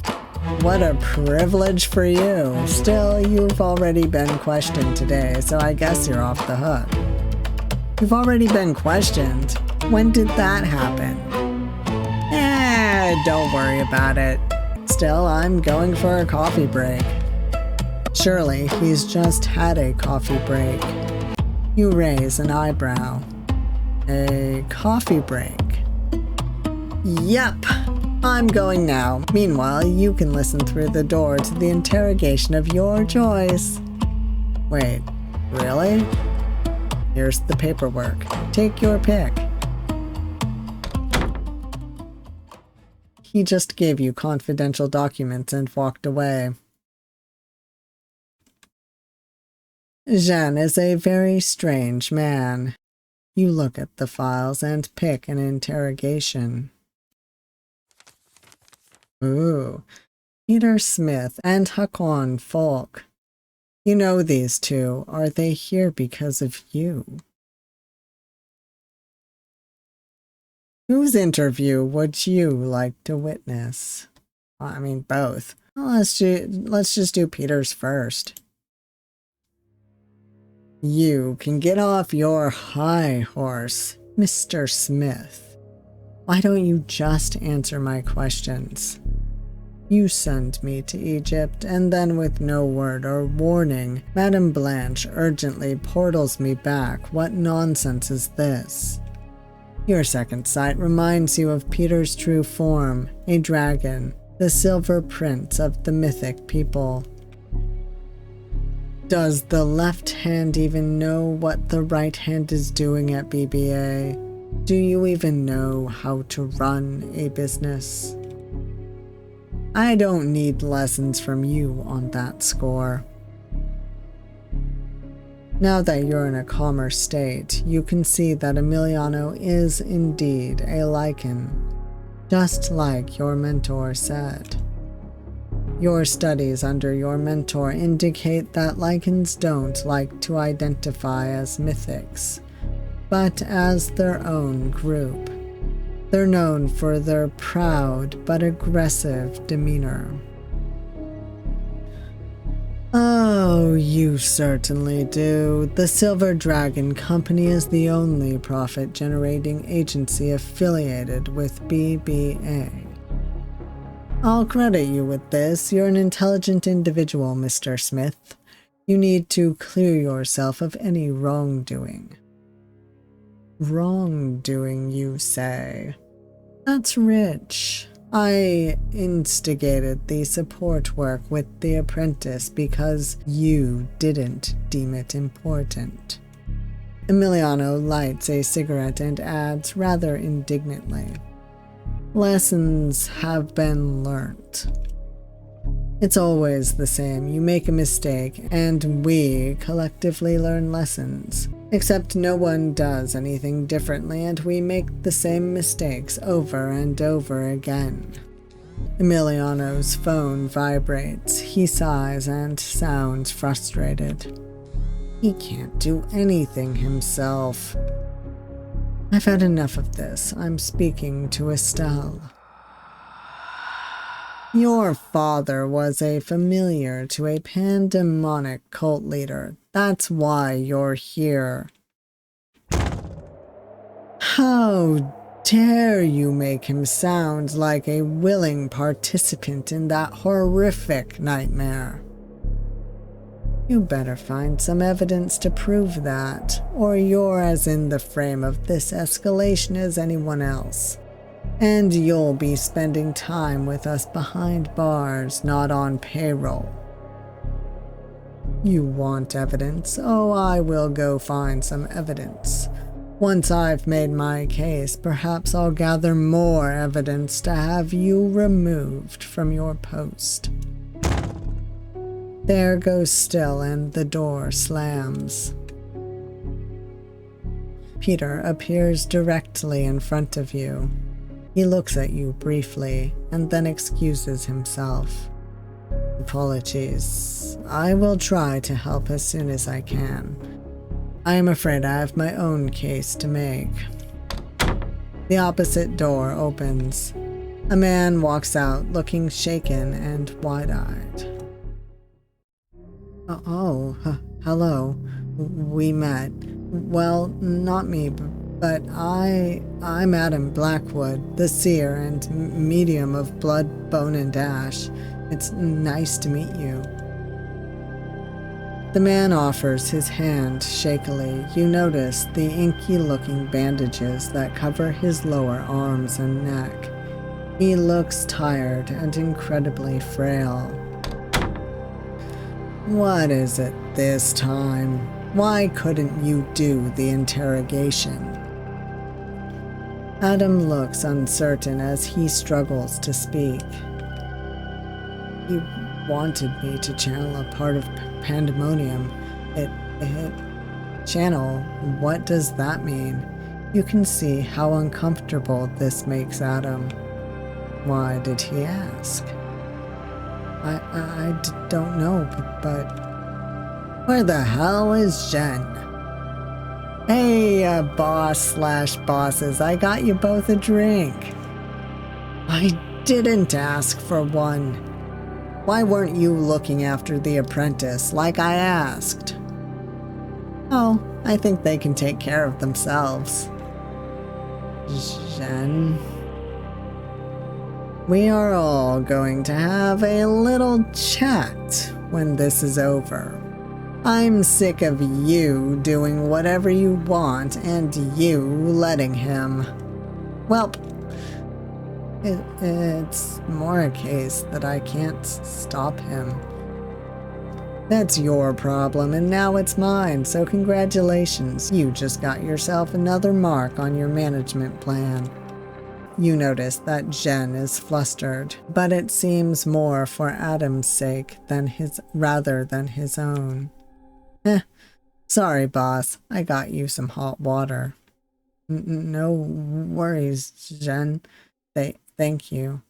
What a privilege for you. Still, you've already been questioned today, so I guess you're off the hook. You've already been questioned? When did that happen? Don't worry about it. Still, I'm going for a coffee break. Surely, he's just had a coffee break. You raise an eyebrow. A coffee break? Yep. I'm going now. Meanwhile, you can listen through the door to the interrogation of your choice. Wait, really? Here's the paperwork. Take your pick. He just gave you confidential documents and walked away. Jeanne is a very strange man. You look at the files and pick an interrogation. Ooh, Peter Smith and Hakon Folk. You know these two. Are they here because of you? Whose interview would you like to witness? I mean, both. Well, let's just do Peter's first. You can get off your high horse, Mr. Smith. Why don't you just answer my questions? You sent me to Egypt, and then with no word or warning, Madame Blanche urgently portals me back. What nonsense is this? Your second sight reminds you of Peter's true form, a dragon, the silver prince of the mythic people. Does the left hand even know what the right hand is doing at BBA? Do you even know how to run a business? I don't need lessons from you on that score. Now that you're in a calmer state, you can see that Emiliano is indeed a lichen, just like your mentor said. Your studies under your mentor indicate that lichens don't like to identify as mythics, but as their own group. They're known for their proud but aggressive demeanor. Oh, you certainly do. The Silver Dragon Company is the only profit-generating agency affiliated with BBA. I'll credit you with this. You're an intelligent individual, Mr. Smith. You need to clear yourself of any wrongdoing. Wrongdoing, you say? That's rich. I instigated the support work with the apprentice because you didn't deem it important. Emiliano lights a cigarette and adds rather indignantly, lessons have been learnt. It's always the same. You make a mistake, and we collectively learn lessons. Except no one does anything differently, and we make the same mistakes over and over again. Emiliano's phone vibrates. He sighs and sounds frustrated. He can't do anything himself. I've had enough of this. I'm speaking to Estelle. Your father was a familiar to a pandemonic cult leader. That's why you're here. How dare you make him sound like a willing participant in that horrific nightmare? You better find some evidence to prove that, or you're as in the frame of this escalation as anyone else. And you'll be spending time with us behind bars, not on payroll. You want evidence? Oh, I will go find some evidence. Once I've made my case, perhaps I'll gather more evidence to have you removed from your post. There goes Still, and the door slams. Peter appears directly in front of you. He looks at you briefly, and then excuses himself. Apologies. I will try to help as soon as I can. I am afraid I have my own case to make. The opposite door opens. A man walks out, looking shaken and wide-eyed. Hello. We met. Well, not me, but I'm Adam Blackwood, the seer and medium of blood, bone, and ash. It's nice to meet you. The man offers his hand shakily. You notice the inky-looking bandages that cover his lower arms and neck. He looks tired and incredibly frail. What is it this time? Why couldn't you do the interrogation? Adam looks uncertain as he struggles to speak. He wanted me to channel a part of Pandemonium. Channel? What does that mean? You can see how uncomfortable this makes Adam. Why did he ask? I don't know, but... Where the hell is Jen? Hey, boss/bosses, I got you both a drink. I didn't ask for one. Why weren't you looking after the apprentice like I asked? Oh, I think they can take care of themselves. Jen... We are all going to have a little chat when this is over. I'm sick of you doing whatever you want and you letting him. Well, it's more a case that I can't stop him. That's your problem, and now it's mine, so congratulations. You just got yourself another mark on your management plan. You notice that Jen is flustered, but it seems more for Adam's sake rather than his own. Sorry, boss. I got you some hot water. No worries, Jen. Thank you.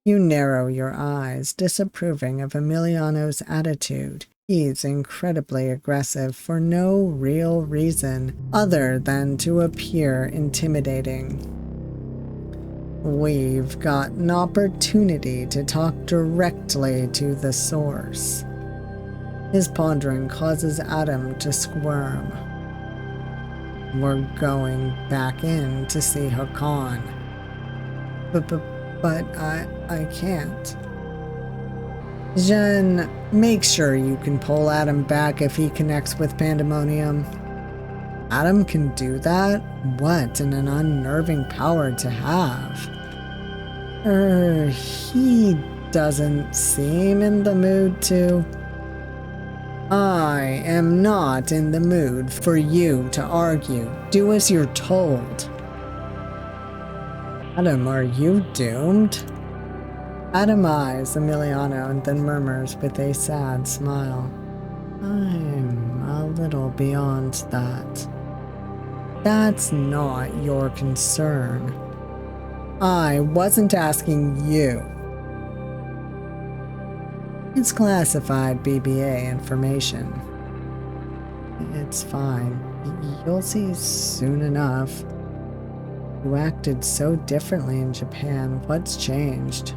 You narrow your eyes, disapproving of Emiliano's attitude. He's incredibly aggressive for no real reason other than to appear intimidating. We've got an opportunity to talk directly to the source. His pondering causes Adam to squirm. We're going back in to see Hakan. But I can't. Jen, make sure you can pull Adam back if he connects with Pandemonium. Adam can do that? What an unnerving power to have. He doesn't seem in the mood to. I am not in the mood for you to argue. Do as you're told. Adam, are you doomed? Adam eyes Emiliano and then murmurs with a sad smile. I'm a little beyond that. That's not your concern. I wasn't asking you. It's classified BBA information. It's fine. You'll see soon enough. You acted so differently in Japan. What's changed?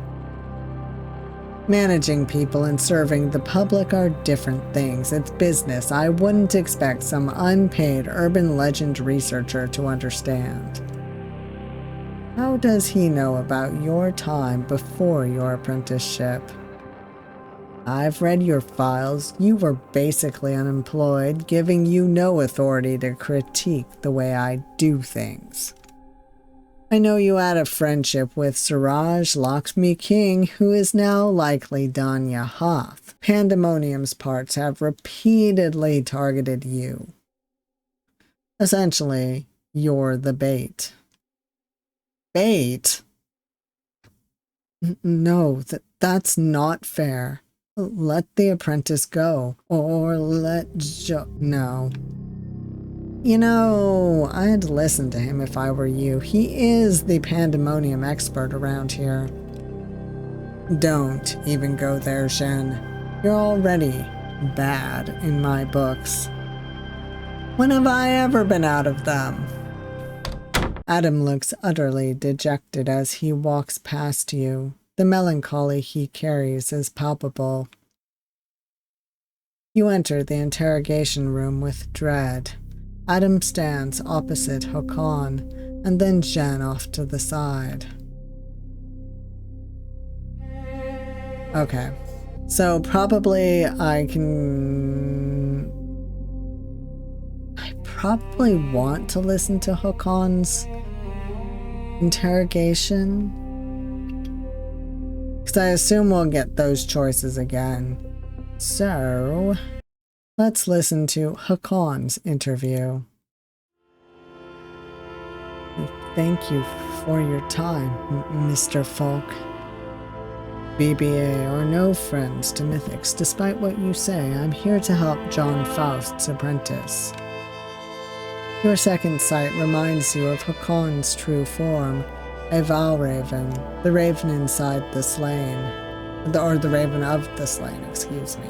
Managing people and serving the public are different things. It's business. I wouldn't expect some unpaid urban legend researcher to understand. How does he know about your time before your apprenticeship? I've read your files. You were basically unemployed, giving you no authority to critique the way I do things. I know you had a friendship with Suraj Lakshmi King, who is now likely Danya Hoth. Pandemonium's parts have repeatedly targeted you. Essentially, you're the bait. Bait? No, that's not fair. Let the apprentice go, or let No. You know, I'd listen to him if I were you. He is the Pandemonium expert around here. Don't even go there, Shen. You're already bad in my books. When have I ever been out of them? Adam looks utterly dejected as he walks past you. The melancholy he carries is palpable. You enter the interrogation room with dread. Adam stands opposite Hakan, and then Jen off to the side. Okay, so probably I probably want to listen to Hakan's interrogation, because I assume we'll get those choices again. So, let's listen to Hakan's interview. Thank you for your time, Mr. Falk. BBA are no friends to mythics. Despite what you say, I'm here to help John Faust's apprentice. Your second sight reminds you of Hakan's true form, a Valraven, the raven inside the slain. Or the raven of the slain, excuse me.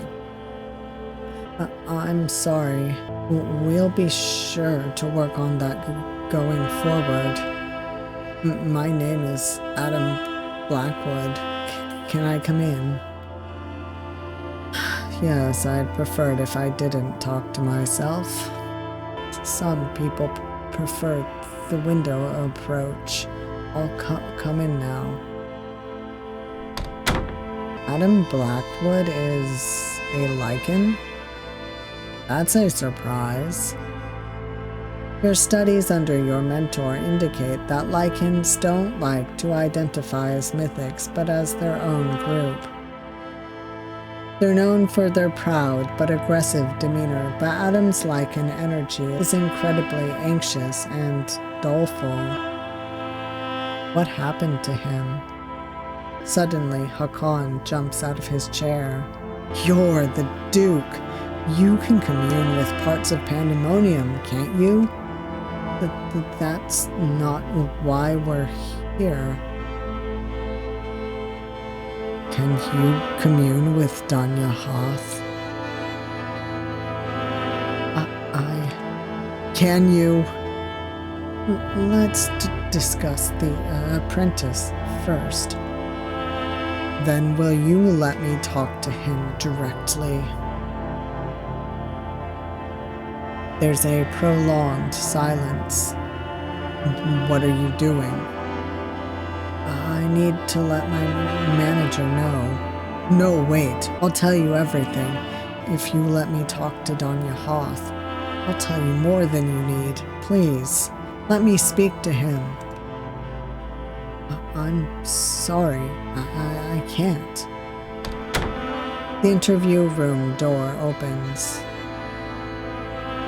I'm sorry. We'll be sure to work on that going forward. My name is Adam Blackwood. Can I come in? Yes, I'd prefer it if I didn't talk to myself. Some people prefer the window approach. I'll come in now. Adam Blackwood is a lichen? That's a surprise. Your studies under your mentor indicate that lichens don't like to identify as mythics, but as their own group. They're known for their proud but aggressive demeanor, but Adam's lichen energy is incredibly anxious and doleful. What happened to him? Suddenly, Hakan jumps out of his chair. You're the Duke. You can commune with parts of Pandemonium, can't you? That's not why we're here. Can you commune with Danya Hoth? Can you? Let's discuss the apprentice first. Then will you let me talk to him directly? There's a prolonged silence. What are you doing? I need to let my manager know. No, wait. I'll tell you everything. If you let me talk to Danya Hoth, I'll tell you more than you need. Please, let me speak to him. I'm sorry. I can't. The interview room door opens.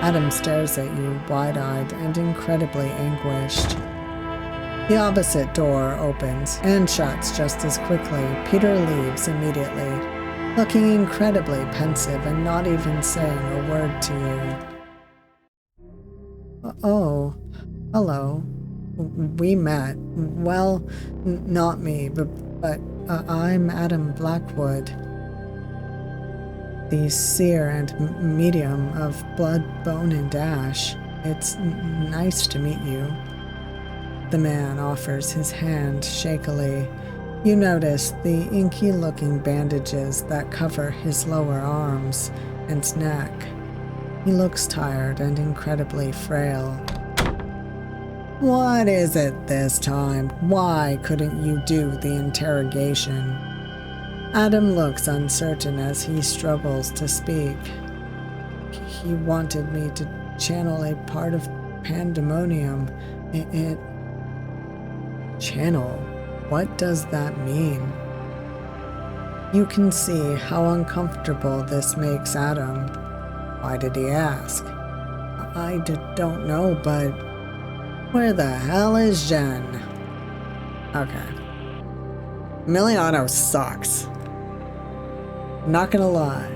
Adam stares at you, wide-eyed and incredibly anguished. The opposite door opens and shuts just as quickly. Peter leaves immediately, looking incredibly pensive and not even saying a word to you. Oh, hello. We met. Well, not me, but I'm Adam Blackwood, the seer and medium of blood, bone, and ash. It's nice to meet you. The man offers his hand shakily. You notice the inky-looking bandages that cover his lower arms and neck. He looks tired and incredibly frail. What is it this time? Why couldn't you do the interrogation? Adam looks uncertain as he struggles to speak. He wanted me to channel a part of Pandemonium. Channel? What does that mean? You can see how uncomfortable this makes Adam. Why did he ask? I don't know, but where the hell is Jen? Okay. Emiliano sucks. Not gonna lie.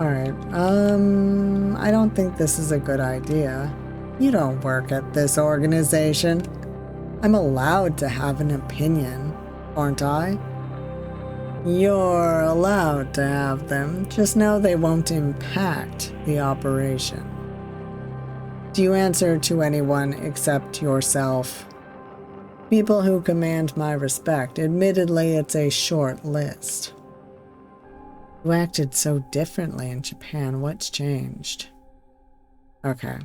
Alright, I don't think this is a good idea. You don't work at this organization. I'm allowed to have an opinion, aren't I? You're allowed to have them, just know they won't impact the operation. Do you answer to anyone except yourself? People who command my respect. Admittedly, it's a short list. You acted so differently in Japan. What's changed? Okay.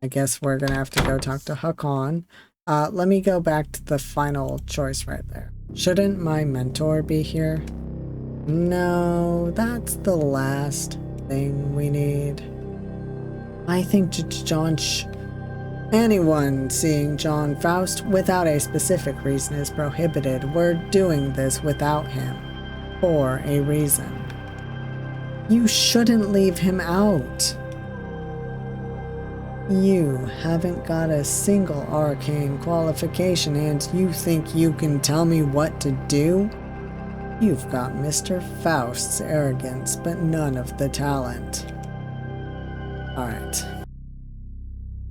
I guess we're gonna have to go talk to Hakan. Let me go back to the final choice right there. Shouldn't my mentor be here? No, that's the last thing we need. I think John anyone seeing John Faust without a specific reason is prohibited. We're doing this without him. For a reason. You shouldn't leave him out. You haven't got a single arcane qualification and you think you can tell me what to do? You've got Mr. Faust's arrogance, but none of the talent. Alright.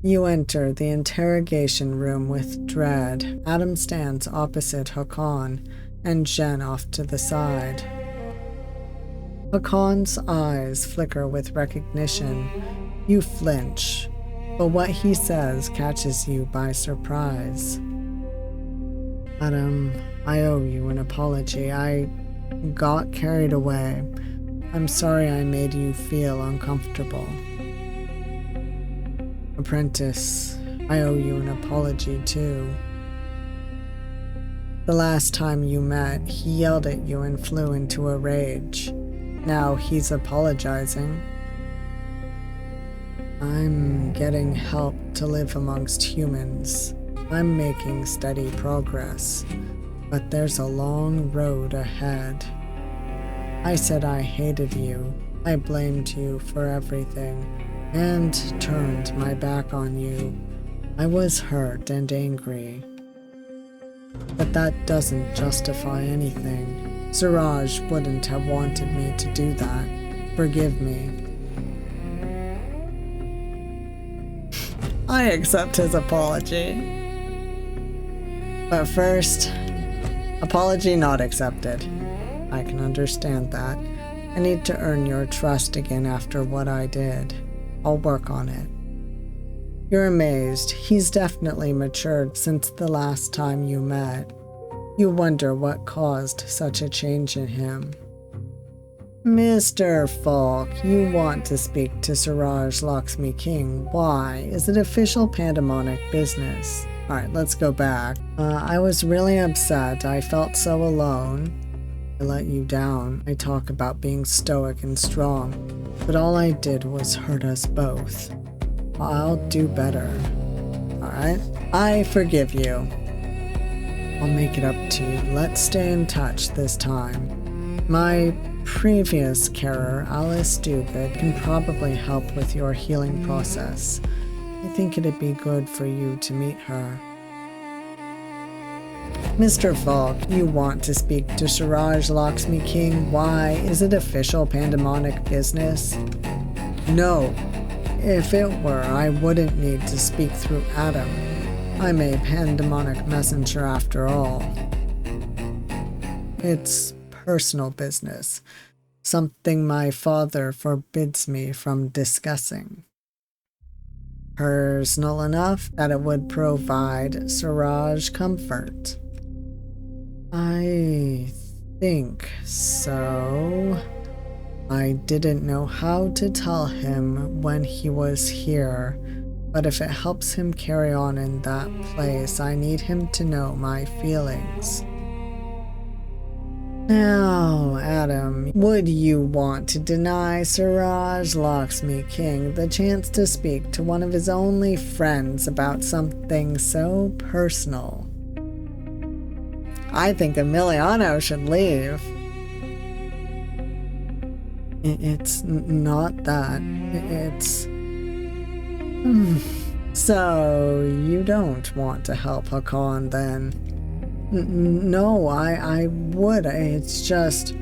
You enter the interrogation room with dread. Adam stands opposite Hakan, and Jen off to the side. Hakan's eyes flicker with recognition. You flinch, but what he says catches you by surprise. Adam, I owe you an apology. I got carried away. I'm sorry I made you feel uncomfortable. Apprentice, I owe you an apology too. The last time you met, he yelled at you and flew into a rage. Now he's apologizing. I'm getting help to live amongst humans. I'm making steady progress, but there's a long road ahead. I said I hated you. I blamed you for everything, and turned my back on you. I was hurt and angry. But that doesn't justify anything. Siraj wouldn't have wanted me to do that. Forgive me. I accept his apology. But first, apology not accepted. I can understand that. I need to earn your trust again after what I did. I'll work on it. You're amazed. He's definitely matured since the last time you met. You wonder what caused such a change in him. Mr. Falk, you want to speak to Suraj Lakshmi King. Why? Is it official pandemonic business? Alright, let's go back. I was really upset. I felt so alone. I let you down. I talk about being stoic and strong, but all I did was hurt us both. I'll do better. Alright? I forgive you. I'll make it up to you. Let's stay in touch this time. My previous carer, Alice Duguid, can probably help with your healing process. I think it'd be good for you to meet her. Mr. Falk, you want to speak to Suraj Lakshmi King. Why? Is it official pandemonic business? No. If it were, I wouldn't need to speak through Adam. I'm a pandemonic messenger after all. It's personal business. Something my father forbids me from discussing. Personal enough that it would provide Suraj comfort. I think so. I didn't know how to tell him when he was here, but if it helps him carry on in that place, I need him to know my feelings. Now, Adam, would you want to deny Suraj Lakshmi King the chance to speak to one of his only friends about something so personal? I think Emiliano should leave. It's not that. It's... So, you don't want to help Hakan then? No, I would. It's just...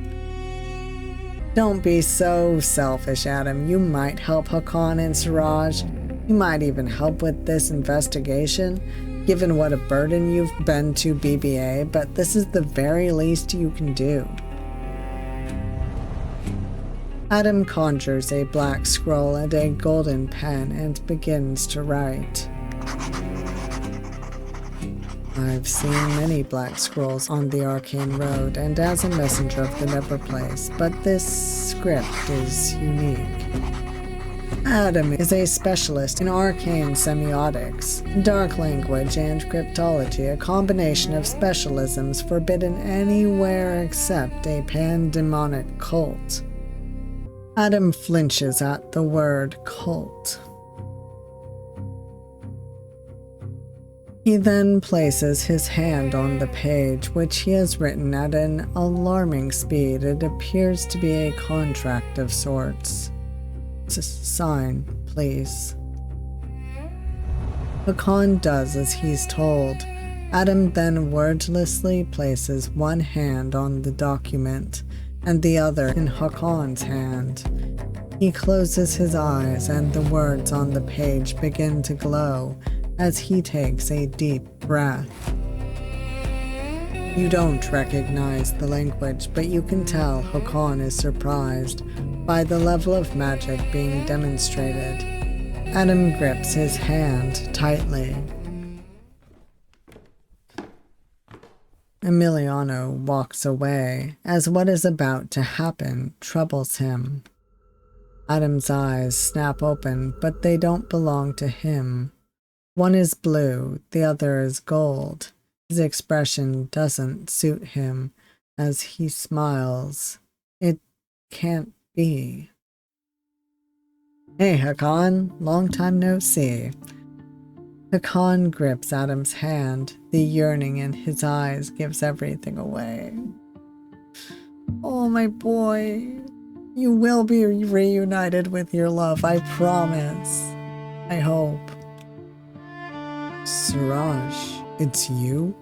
Don't be so selfish, Adam. You might help Hakan and Suraj. You might even help with this investigation, given what a burden you've been to BBA, but this is the very least you can do. Adam conjures a black scroll and a golden pen and begins to write. I've seen many black scrolls on the arcane road and as a messenger of the Neverplace, but this script is unique. Adam is a specialist in arcane semiotics, dark language, and cryptology, a combination of specialisms forbidden anywhere except a pandemonic cult. Adam flinches at the word cult. He then places his hand on the page, which he has written at an alarming speed. It appears to be a contract of sorts. Sign, please. Hakan does as he's told. Adam then wordlessly places one hand on the document and the other in Hakan's hand. He closes his eyes and the words on the page begin to glow as he takes a deep breath. You don't recognize the language, but you can tell Hakan is surprised by the level of magic being demonstrated. Adam grips his hand tightly. Emiliano walks away as what is about to happen troubles him. Adam's eyes snap open, but they don't belong to him. One is blue, the other is gold. His expression doesn't suit him as he smiles. It can't be. Hey, Hakan, long time no see. Hakan grips Adam's hand. The yearning in his eyes gives everything away. Oh, my boy. You will be reunited with your love, I promise. I hope. Suraj, it's you?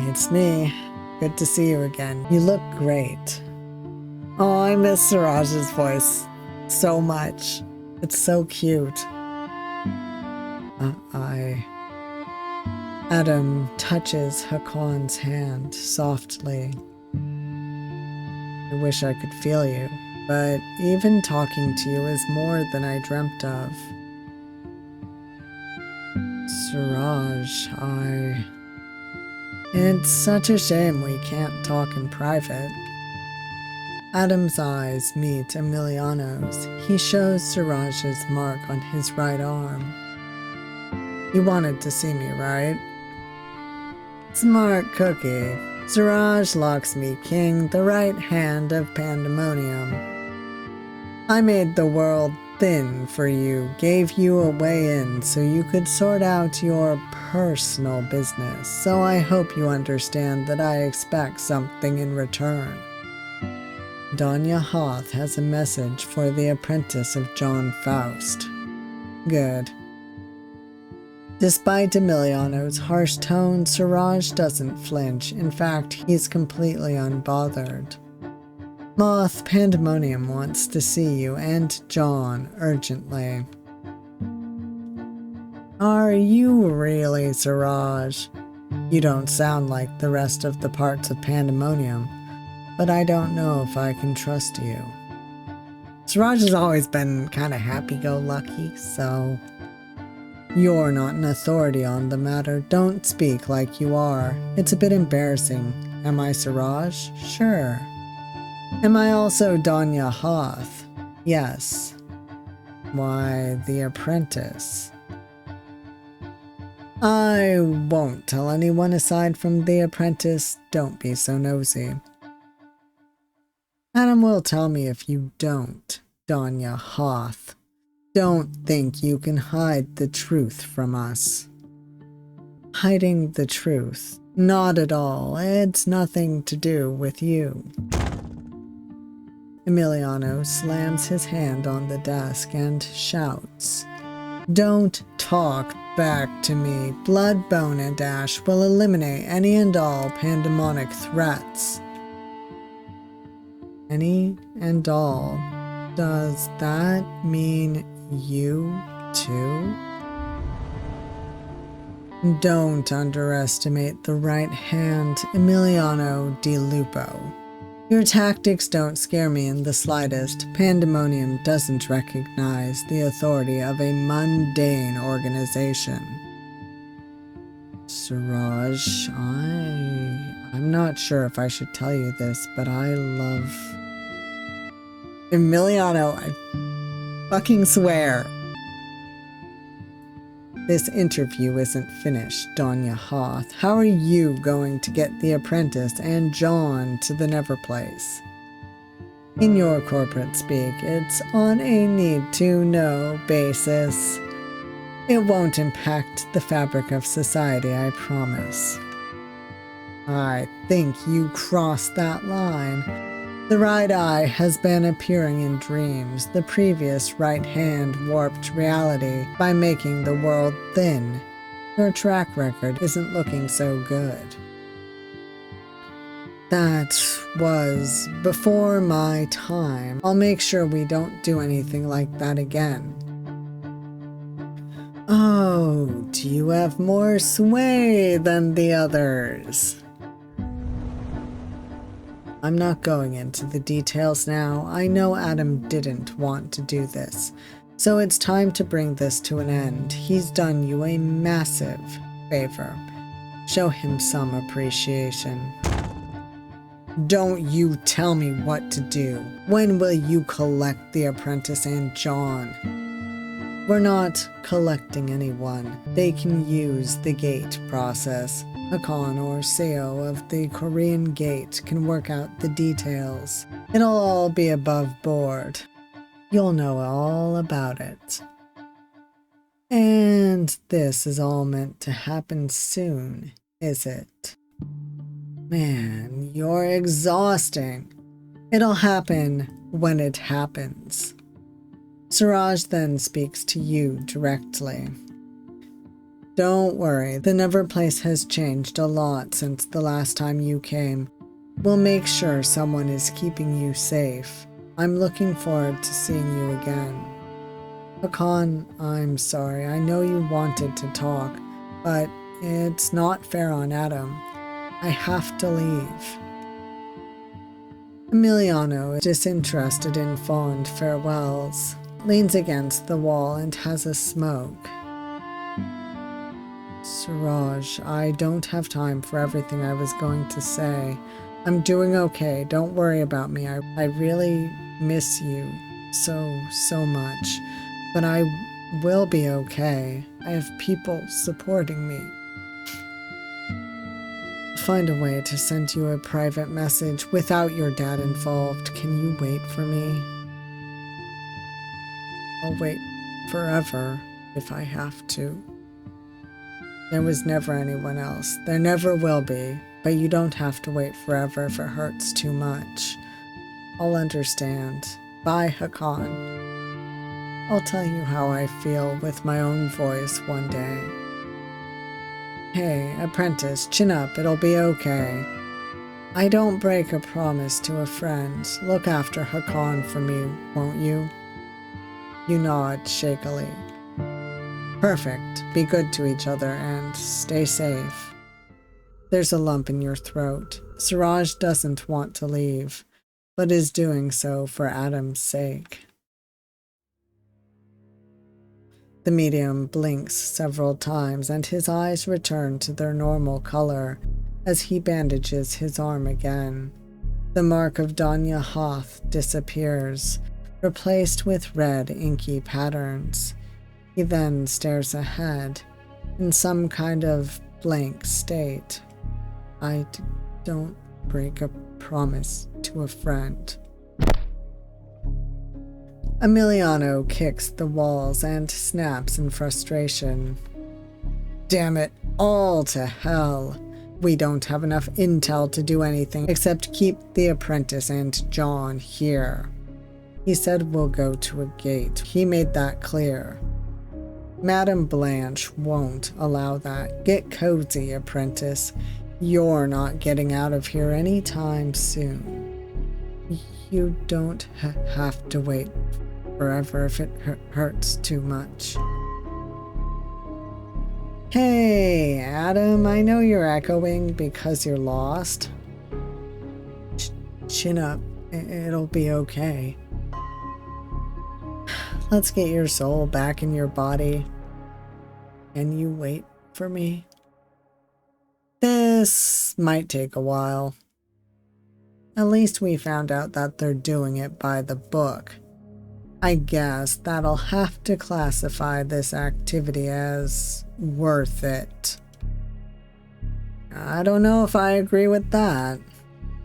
It's me. Good to see you again. You look great. Oh, I miss Suraj's voice so much. It's so cute. Adam touches Hakan's hand softly. I wish I could feel you, but even talking to you is more than I dreamt of. Suraj, It's such a shame we can't talk in private. Adam's eyes meet Emiliano's. He shows Suraj's mark on his right arm. You wanted to see me, right? Smart cookie. Suraj Lakshmi King, the right hand of Pandemonium. I made the world thin for you, gave you a way in so you could sort out your personal business, so I hope you understand that I expect something in return. Danya Hoth has a message for the apprentice of John Faust. Good. Despite Emiliano's harsh tone, Suraj doesn't flinch. In fact, he's completely unbothered. Moth, Pandemonium wants to see you and John urgently. Are you really, Suraj? You don't sound like the rest of the parts of Pandemonium, but I don't know if I can trust you. Suraj has always been kind of happy-go-lucky, so you're not an authority on the matter. Don't speak like you are. It's a bit embarrassing. Am I Suraj? Sure. Am I also Danya Hoth? Yes. Why, the apprentice. I won't tell anyone aside from the apprentice. Don't be so nosy. Adam will tell me if you don't, Danya Hoth. Don't think you can hide the truth from us. Hiding the truth? Not at all. It's nothing to do with you. Emiliano slams his hand on the desk and shouts, Don't talk back to me. Blood, bone, and ash will eliminate any and all pandemonic threats. Any and all. Does that mean you too? Don't underestimate the right hand, Emiliano Di Lupo. Your tactics don't scare me in the slightest. Pandemonium doesn't recognize the authority of a mundane organization. Suraj, I'm not sure if I should tell you this, but I love Emiliano, I fucking swear. This interview isn't finished, Danya Hoth. How are you going to get the apprentice and John to the Neverplace? In your corporate speak, it's on a need-to-know basis. It won't impact the fabric of society, I promise. I think you crossed that line. The right eye has been appearing in dreams. The previous right hand warped reality by making the world thin. Your track record isn't looking so good. That was before my time. I'll make sure we don't do anything like that again. Oh, do you have more sway than the others? I'm not going into the details now. I know Adam didn't want to do this, so it's time to bring this to an end. He's done you a massive favor. Show him some appreciation. Don't you tell me what to do. When will you collect the apprentice and John? We're not collecting anyone. They can use the gate process. Hakan or Seo of the Korean Gate can work out the details. It'll all be above board. You'll know all about it. And this is all meant to happen soon, is it? Man, you're exhausting. It'll happen when it happens. Suraj then speaks to you directly. Don't worry, the Neverplace has changed a lot since the last time you came. We'll make sure someone is keeping you safe. I'm looking forward to seeing you again. Hakan, I'm sorry. I know you wanted to talk, but it's not fair on Adam. I have to leave. Emiliano, disinterested in fond farewells, leans against the wall and has a smoke. Suraj, I don't have time for everything I was going to say. I'm doing okay. Don't worry about me. I really miss you so much. But I will be okay. I have people supporting me. I'll find a way to send you a private message without your dad involved. Can you wait for me? I'll wait forever if I have to. There was never anyone else. There never will be. But you don't have to wait forever if it hurts too much. I'll understand. Bye, Hakan. I'll tell you how I feel with my own voice one day. Hey, apprentice, chin up, it'll be okay. I don't break a promise to a friend. Look after Hakan for me, won't you? You nod shakily. Perfect. Be good to each other and stay safe. There's a lump in your throat. Siraj doesn't want to leave, but is doing so for Adam's sake. The medium blinks several times and his eyes return to their normal color as he bandages his arm again. The mark of Danya Hoth disappears, replaced with red inky patterns. He then stares ahead in some kind of blank state. I don't break a promise to a friend. Emiliano kicks the walls and snaps in frustration. Damn it, all to hell. We don't have enough intel to do anything except keep the apprentice and John here. He said we'll go to a gate. He made that clear. Madame Blanche won't allow that. Get cozy, apprentice. You're not getting out of here anytime soon. You don't have to wait forever if it hurts too much. Hey, Adam, I know you're echoing because you're lost. Chin up. It'll be okay. Let's get your soul back in your body. Can you wait for me? This might take a while. At least we found out that they're doing it by the book. I guess that'll have to classify this activity as worth it. I don't know if I agree with that.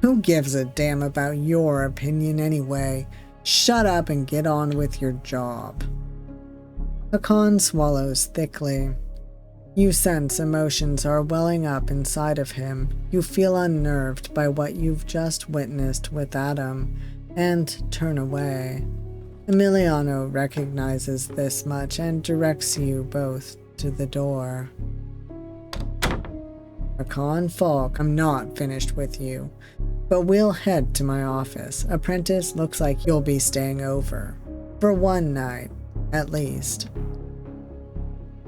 Who gives a damn about your opinion anyway? Shut up and get on with your job. Hakan swallows thickly. You sense emotions are welling up inside of him. You feel unnerved by what you've just witnessed with Adam, and turn away. Emiliano recognizes this much and directs you both to the door. Hakan, Falk, I'm not finished with you, but we'll head to my office. Apprentice, looks like you'll be staying over. For one night, at least.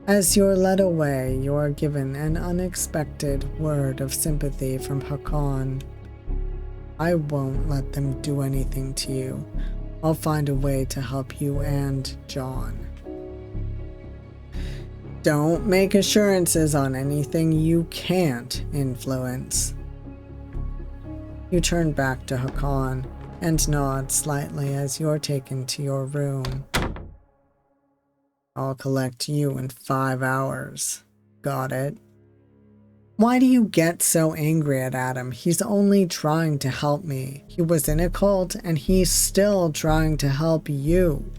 As you're led away, you're given an unexpected word of sympathy from Hakan. I won't let them do anything to you. I'll find a way to help you and John. Don't make assurances on anything you can't influence. You turn back to Hakan and nod slightly as you're taken to your room. I'll collect you in 5 hours. Got it? Why do you get so angry at Adam? He's only trying to help me. He was in a cult and he's still trying to help you.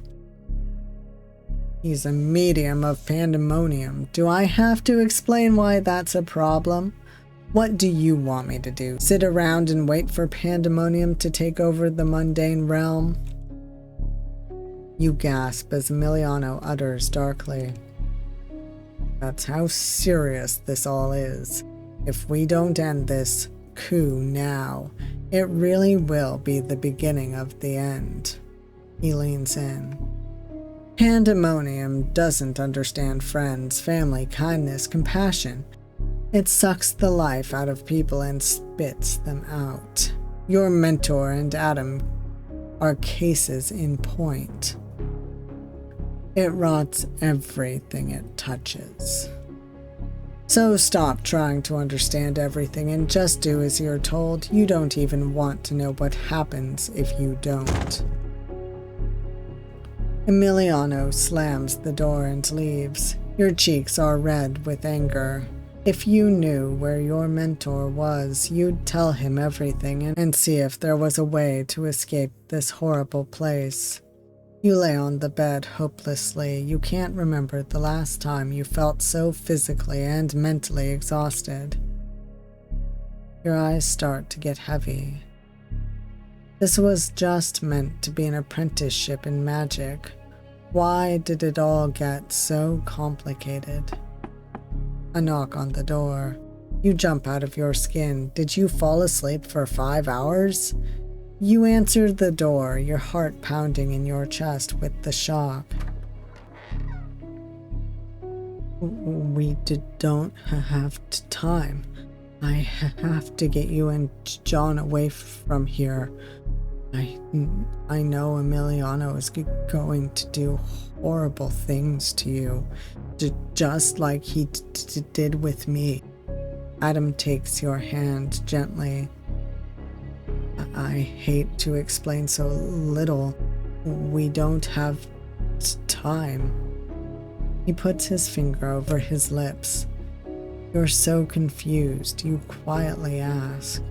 He's a medium of Pandemonium. Do I have to explain why that's a problem? What do you want me to do? Sit around and wait for Pandemonium to take over the mundane realm? You gasp as Emiliano utters darkly. That's how serious this all is. If we don't end this coup now, it really will be the beginning of the end. He leans in. Pandemonium doesn't understand friends, family, kindness, compassion. It sucks the life out of people and spits them out. Your mentor and Adam are cases in point. It rots everything it touches. So stop trying to understand everything and just do as you're told. You don't even want to know what happens if you don't. Emiliano slams the door and leaves. Your cheeks are red with anger. If you knew where your mentor was, you'd tell him everything and see if there was a way to escape this horrible place. You lay on the bed hopelessly. You can't remember the last time you felt so physically and mentally exhausted. Your eyes start to get heavy. This was just meant to be an apprenticeship in magic. Why did it all get so complicated? A knock on the door. You jump out of your skin. Did you fall asleep for 5 hours? You answered the door, your heart pounding in your chest with the shock. We don't have time. I have to get you and John away from here. I know Emiliano is going to do horrible things to you, just like he did with me. Adam takes your hand gently. I hate to explain so little. We don't have time. He puts his finger over his lips. You're so confused, you quietly ask.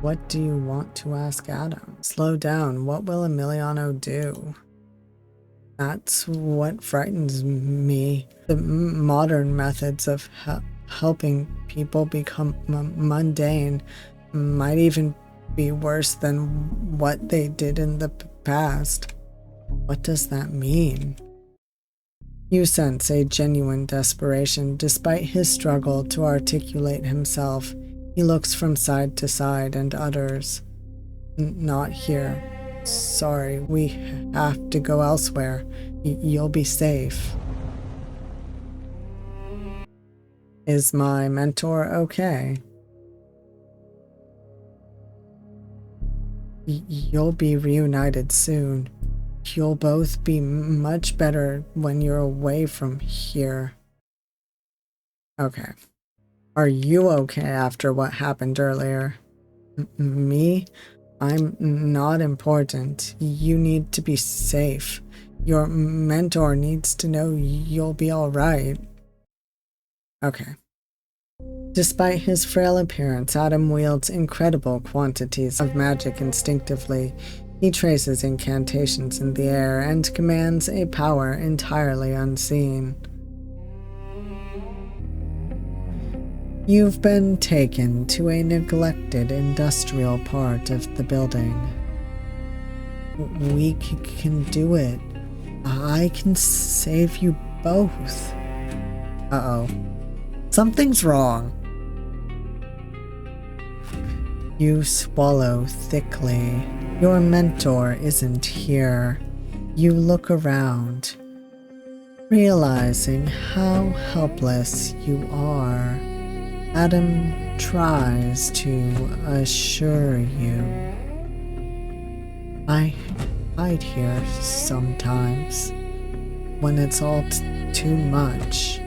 What do you want to ask Adam? Slow down, what will Emiliano do? That's what frightens me. The modern methods of helping people become mundane might even be worse than what they did in the past. What does that mean? You sense a genuine desperation despite his struggle to articulate himself. He looks from side to side and utters, "Not here. Sorry, we have to go elsewhere. You'll be safe." Is my mentor okay? You'll be reunited soon. You'll both be much better when you're away from here. Okay. Are you okay after what happened earlier? Me? I'm not important. You need to be safe. Your mentor needs to know you'll be alright. Okay. Despite his frail appearance, Adam wields incredible quantities of magic instinctively. He traces incantations in the air and commands a power entirely unseen. You've been taken to a neglected industrial part of the building. We can do it. I can save you both. Uh-oh. Something's wrong. You swallow thickly. Your mentor isn't here. You look around, realizing how helpless you are. Adam tries to assure you. I hide here sometimes. When it's all too much,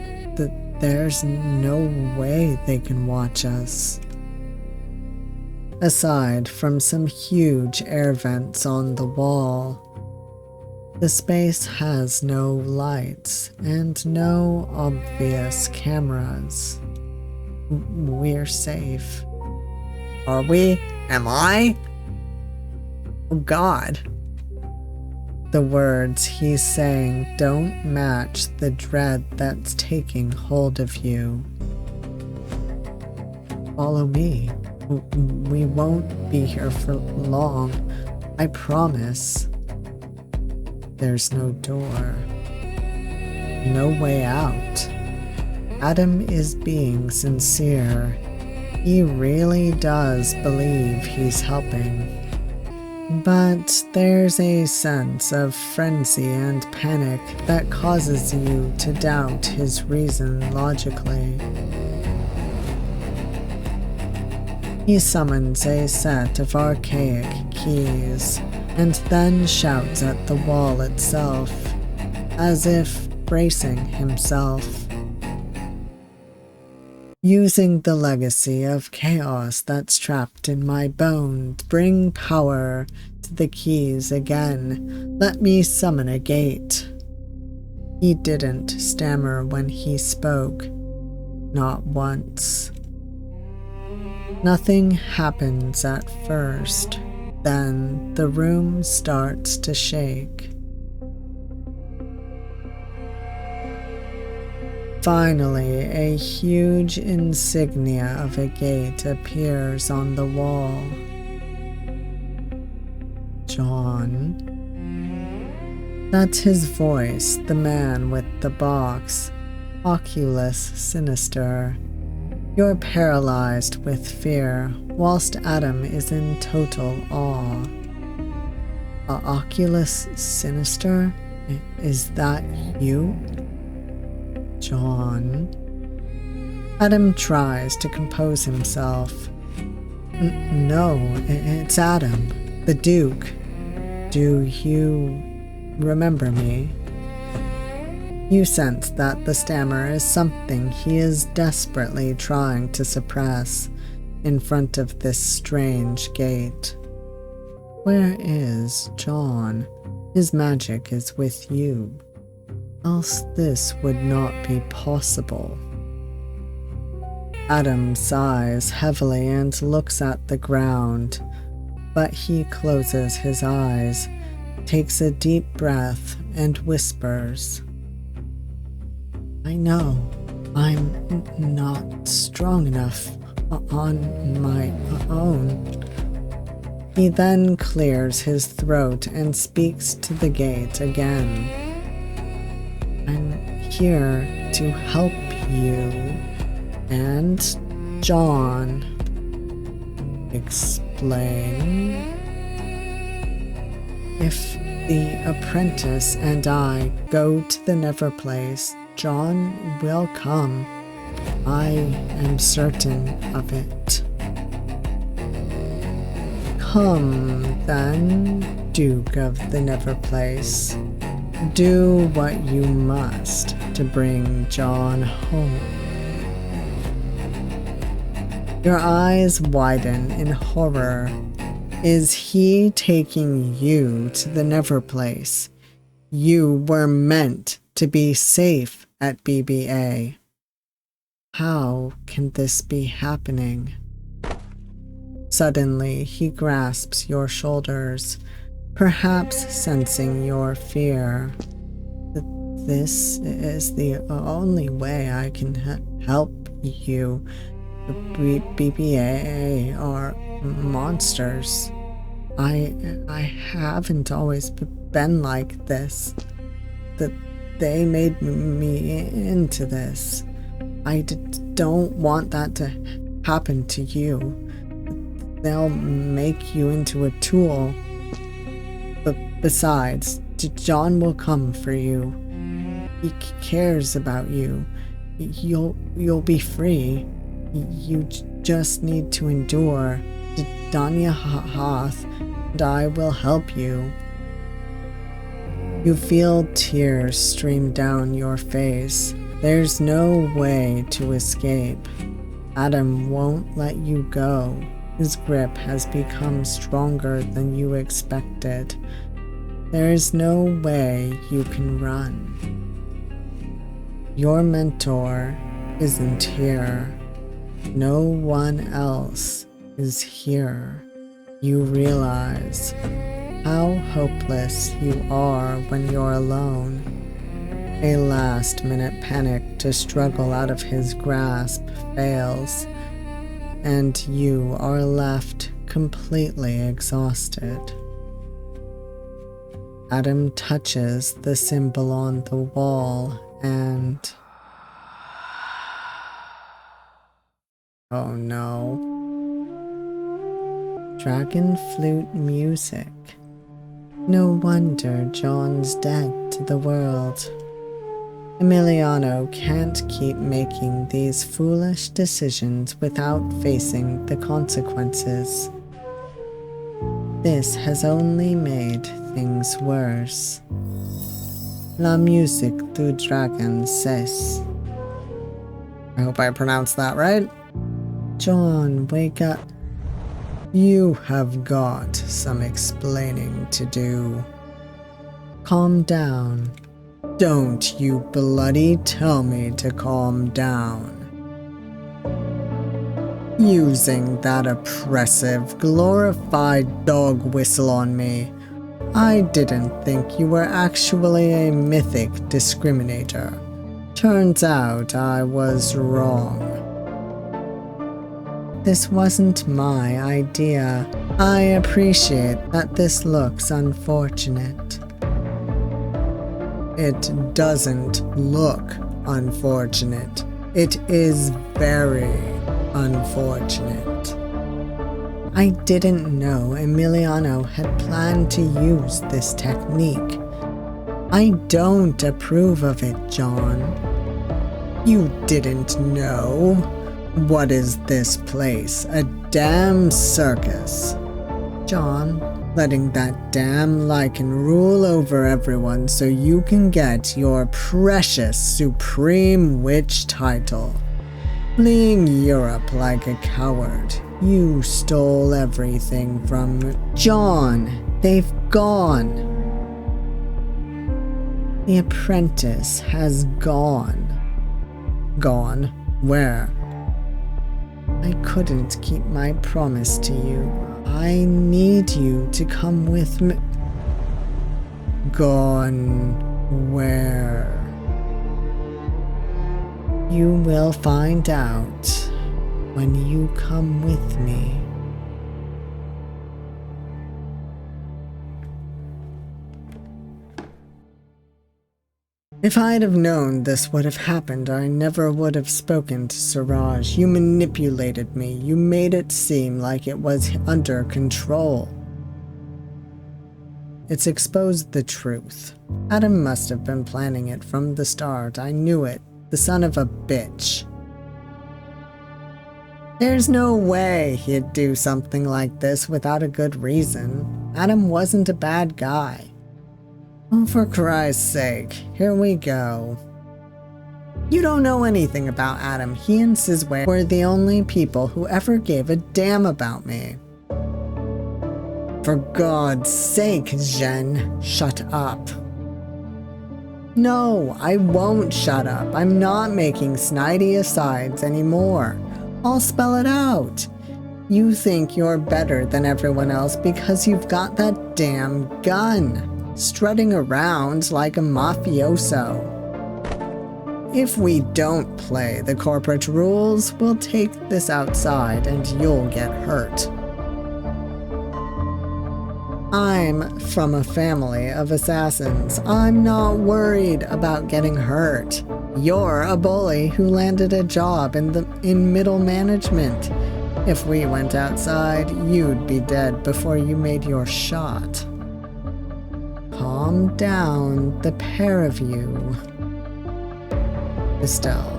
there's no way they can watch us. Aside from some huge air vents on the wall, the space has no lights and no obvious cameras. We're safe. Are we? Am I? Oh God. The words he's saying don't match the dread that's taking hold of you. Follow me. We won't be here for long. I promise. There's no door. No way out. Adam is being sincere. He really does believe he's helping. But there's a sense of frenzy and panic that causes you to doubt his reason logically. He summons a set of archaic keys and then shouts at the wall itself, as if bracing himself. Using the legacy of chaos that's trapped in my bones, bring power to the keys again. Let me summon a gate. He didn't stammer when he spoke. Not once. Nothing happens at first. Then the room starts to shake. Finally, a huge insignia of a gate appears on the wall. John. That's his voice, the man with the box. Oculus sinister. You're paralyzed with fear, whilst Adam is in total awe. Oculus sinister? Is that you? John. Adam tries to compose himself. No, it's Adam, the Duke. Do you remember me? You sense that the stammer is something he is desperately trying to suppress in front of this strange gate. Where is John? His magic is with you. Else this would not be possible. Adam sighs heavily and looks at the ground, but he closes his eyes, takes a deep breath, and whispers, I know I'm not strong enough on my own. He then clears his throat and speaks to the gate again. I'm here to help you. And John. Explain. If the apprentice and I go to the Neverplace, John will come. I am certain of it. Come, then, Duke of the Neverplace. Do what you must to bring John home. Your eyes widen in horror. Is he taking you to the Neverplace? You were meant to be safe at BBA. How can this be happening? Suddenly, he grasps your shoulders, perhaps sensing your fear. This is the only way I can help you. BBA are monsters. I haven't always been like this. They made me into this. I don't want that to happen to you. They'll make you into a tool. But besides, John will come for you. He cares about you. You'll be free. You just need to endure. Danya Hoth and I will help you. You feel tears stream down your face. There's no way to escape. Adam won't let you go. His grip has become stronger than you expected. There is no way you can run. Your mentor isn't here. No one else is here. You realize how hopeless you are when you're alone. A last-minute panic to struggle out of his grasp fails, and you are left completely exhausted. Adam touches the symbol on the wall and... oh no. Dragon flute music. No wonder John's dead to the world. Emiliano can't keep making these foolish decisions without facing the consequences. This has only made things worse. La musique du dragon cesse. I hope I pronounced that right. John, wake up. You have got some explaining to do. Calm down. Don't you bloody tell me to calm down. Using that oppressive, glorified dog whistle on me. I didn't think you were actually a mythic discriminator. Turns out I was wrong. This wasn't my idea. I appreciate that this looks unfortunate. It doesn't look unfortunate. It is very unfortunate. I didn't know Emiliano had planned to use this technique. I don't approve of it, John. You didn't know? What is this place? A damn circus. John, letting that damn lichen rule over everyone so you can get your precious Supreme Witch title. Fleeing Europe like a coward. You stole everything from John. They've gone. The apprentice has gone. Gone? Where? I couldn't keep my promise to you. I need you to come with me. Gone where? You will find out when you come with me. If I'd have known this would have happened, I never would have spoken to Siraj. You manipulated me. You made it seem like it was under control. It's exposed the truth. Adam must have been planning it from the start. I knew it. The son of a bitch. There's no way he'd do something like this without a good reason. Adam wasn't a bad guy. Oh, for Christ's sake, here we go. You don't know anything about Adam. He and Sizwe were the only people who ever gave a damn about me. For God's sake, Jen, shut up. No, I won't shut up. I'm not making snidey asides anymore. I'll spell it out. You think you're better than everyone else because you've got that damn gun. Strutting around like a mafioso. If we don't play the corporate rules, we'll take this outside and you'll get hurt. I'm from a family of assassins. I'm not worried about getting hurt. You're a bully who landed a job in middle management. If we went outside, you'd be dead before you made your shot. Calm down, the pair of you. Estelle.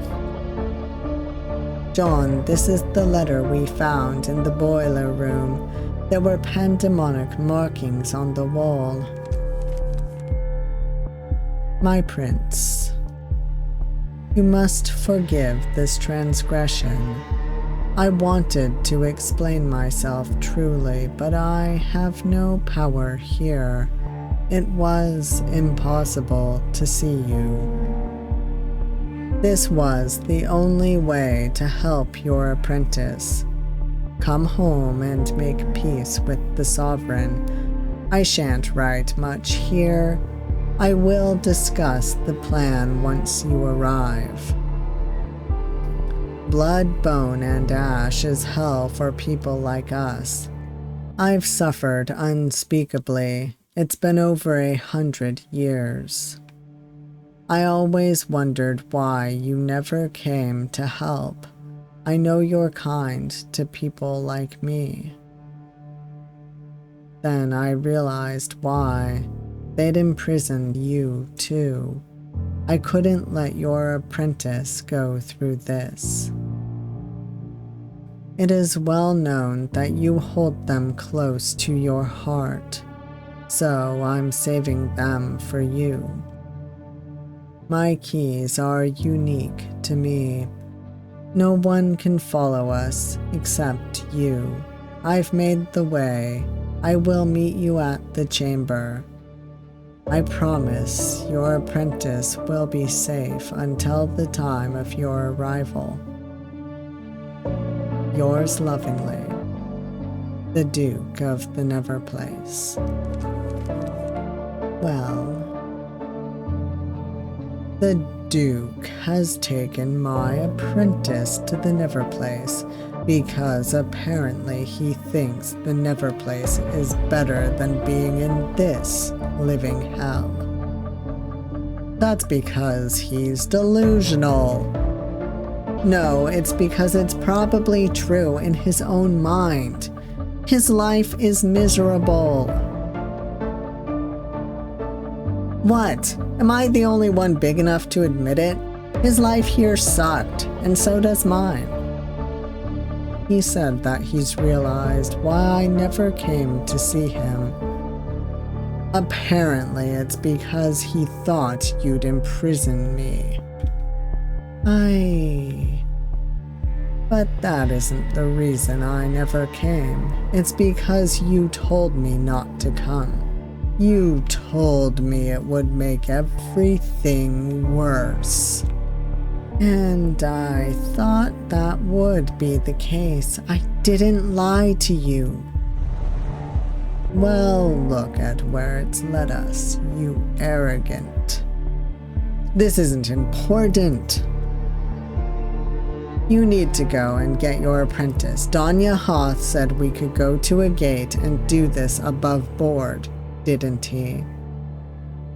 John, this is the letter we found in the boiler room. There were pandemonic markings on the wall. My prince, you must forgive this transgression. I wanted to explain myself truly, but I have no power here. It was impossible to see you. This was the only way to help your apprentice. Come home and make peace with the sovereign. I shan't write much here. I will discuss the plan once you arrive. Blood, bone, and ash is hell for people like us. I've suffered unspeakably. It's been over 100 years. I always wondered why you never came to help. I know you're kind to people like me. Then I realized why. They'd imprisoned you, too. I couldn't let your apprentice go through this. It is well known that you hold them close to your heart, so I'm saving them for you. My keys are unique to me. No one can follow us except you. I've made the way. I will meet you at the chamber. I promise your apprentice will be safe until the time of your arrival. Yours lovingly, the Duke of the Neverplace. Well, the Duke has taken my apprentice to the Neverplace because apparently he thinks the Neverplace is better than being in this living hell. That's because he's delusional. No, it's because it's probably true in his own mind. His life is miserable. What? Am I the only one big enough to admit it? His life here sucked, and so does mine. He said that he's realized why I never came to see him. Apparently, it's because he thought you'd imprison me. But that isn't the reason I never came. It's because you told me not to come. You told me it would make everything worse. And I thought that would be the case. I didn't lie to you. Well, look at where it's led us, you arrogant. This isn't important. You need to go and get your apprentice. Danya Hoth said we could go to a gate and do this above board, didn't he?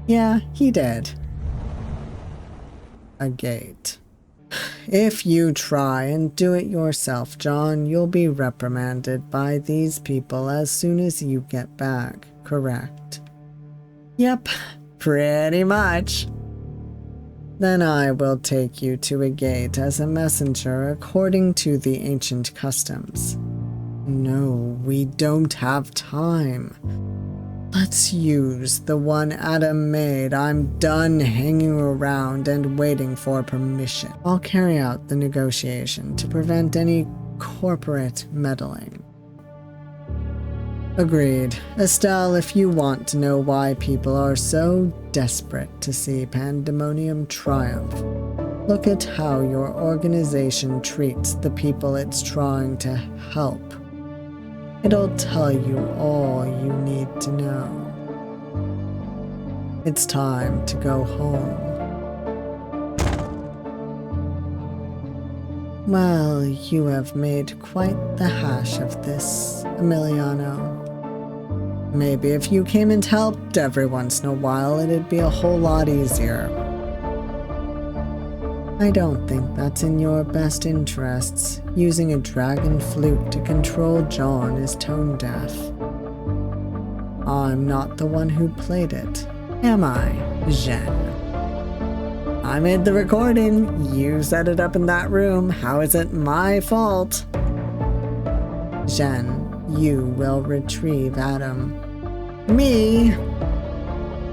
Yeah, he did. A gate. If you try and do it yourself, John, you'll be reprimanded by these people as soon as you get back, correct? Yep, pretty much. Then I will take you to a gate as a messenger according to the ancient customs. No, we don't have time. Let's use the one Adam made. I'm done hanging around and waiting for permission. I'll carry out the negotiation to prevent any corporate meddling. Agreed. Estelle, if you want to know why people are so desperate to see Pandemonium triumph, look at how your organization treats the people it's trying to help. It'll tell you all you need to know. It's time to go home. Well, you have made quite the hash of this, Emiliano. Maybe if you came and helped every once in a while, it'd be a whole lot easier. I don't think that's in your best interests. Using a dragon flute to control John is tone deaf. I'm not the one who played it, am I, Jen? I made the recording. You set it up in that room. How is it my fault? Jen, you will retrieve Adam. Me?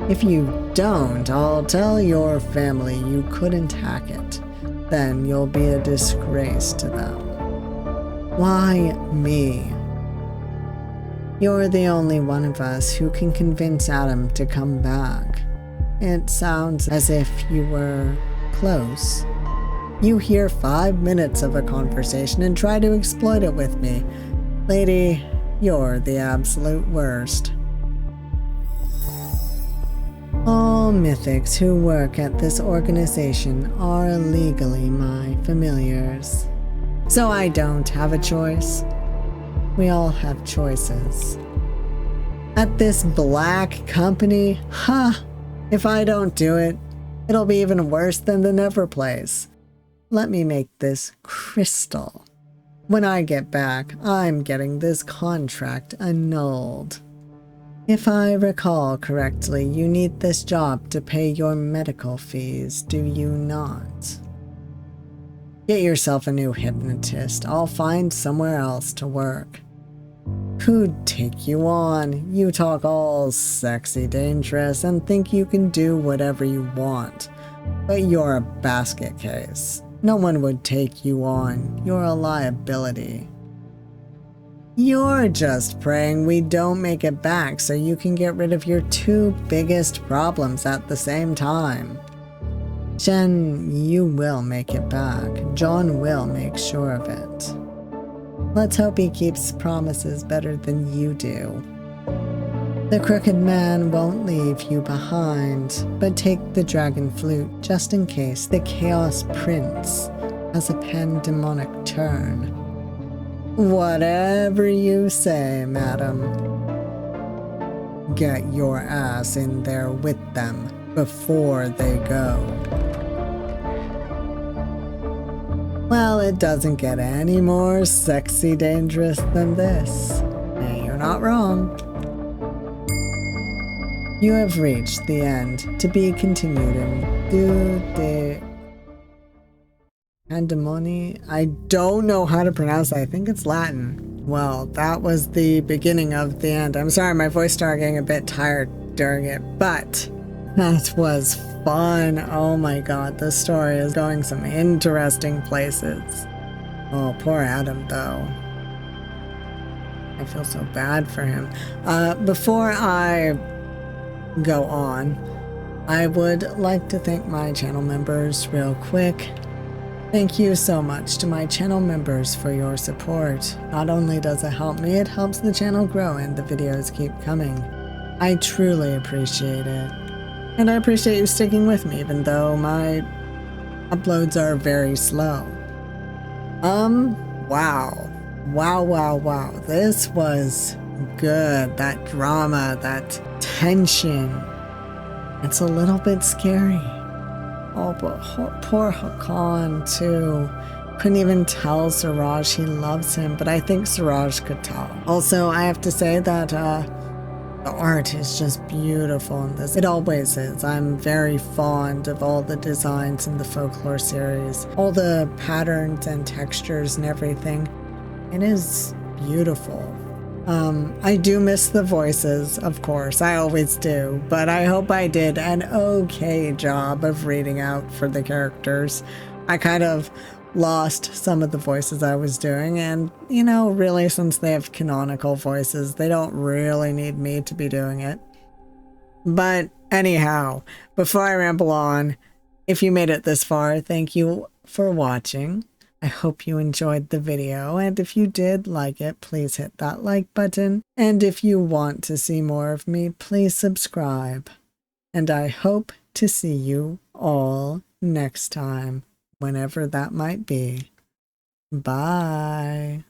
If you don't, I'll tell your family you couldn't hack it. Then you'll be a disgrace to them. Why me? You're the only one of us who can convince Adam to come back. It sounds as if you were close. You hear 5 minutes of a conversation and try to exploit it with me. Lady, you're the absolute worst. All mythics who work at this organization are legally my familiars. So I don't have a choice. We all have choices. At this black company, if I don't do it, it'll be even worse than the Neverplace. Let me make this crystal. When I get back, I'm getting this contract annulled. If I recall correctly, you need this job to pay your medical fees, do you not? Get yourself a new hypnotist. I'll find somewhere else to work. Who'd take you on? You talk all sexy dangerous and think you can do whatever you want. But you're a basket case. No one would take you on. You're a liability. You're just praying we don't make it back so you can get rid of your two biggest problems at the same time. Jen, you will make it back. John will make sure of it. Let's hope he keeps promises better than you do. The Crooked Man won't leave you behind, but take the Dragon Flute just in case the Chaos Prince has a pandemonic turn. Whatever you say, madam. Get your ass in there with them before they go. Well, it doesn't get any more sexy dangerous than this. And you're not wrong. You have reached the end, to be continued in To The Pandemonium. I don't know how to pronounce that. I think it's Latin. Well, that was the beginning of the end. I'm sorry, my voice started getting a bit tired during it, but that was fun. Oh my god, this story is going some interesting places. Oh, poor Adam, though. I feel so bad for him. Before I go on, I would like to thank my channel members real quick. Thank you so much to my channel members for your support. Not only does it help me, it helps the channel grow and the videos keep coming. I truly appreciate it. And I appreciate you sticking with me even though my uploads are very slow. Wow. This was good. That drama, that tension. It's a little bit scary. Oh, but poor Hakan too. Couldn't even tell Suraj he loves him, but I think Suraj could tell. Also, I have to say that the art is just beautiful in this. It always is. I'm very fond of all the designs in the Folklore series. All the patterns and textures and everything. It is beautiful. I do miss the voices, of course, I always do, but I hope I did an okay job of reading out for the characters. I kind of lost some of the voices I was doing, and, you know, really, since they have canonical voices, they don't really need me to be doing it. But anyhow, before I ramble on, if you made it this far, thank you for watching. I hope you enjoyed the video, and if you did like it, please hit that like button. And if you want to see more of me, please subscribe. And I hope to see you all next time, whenever that might be. Bye.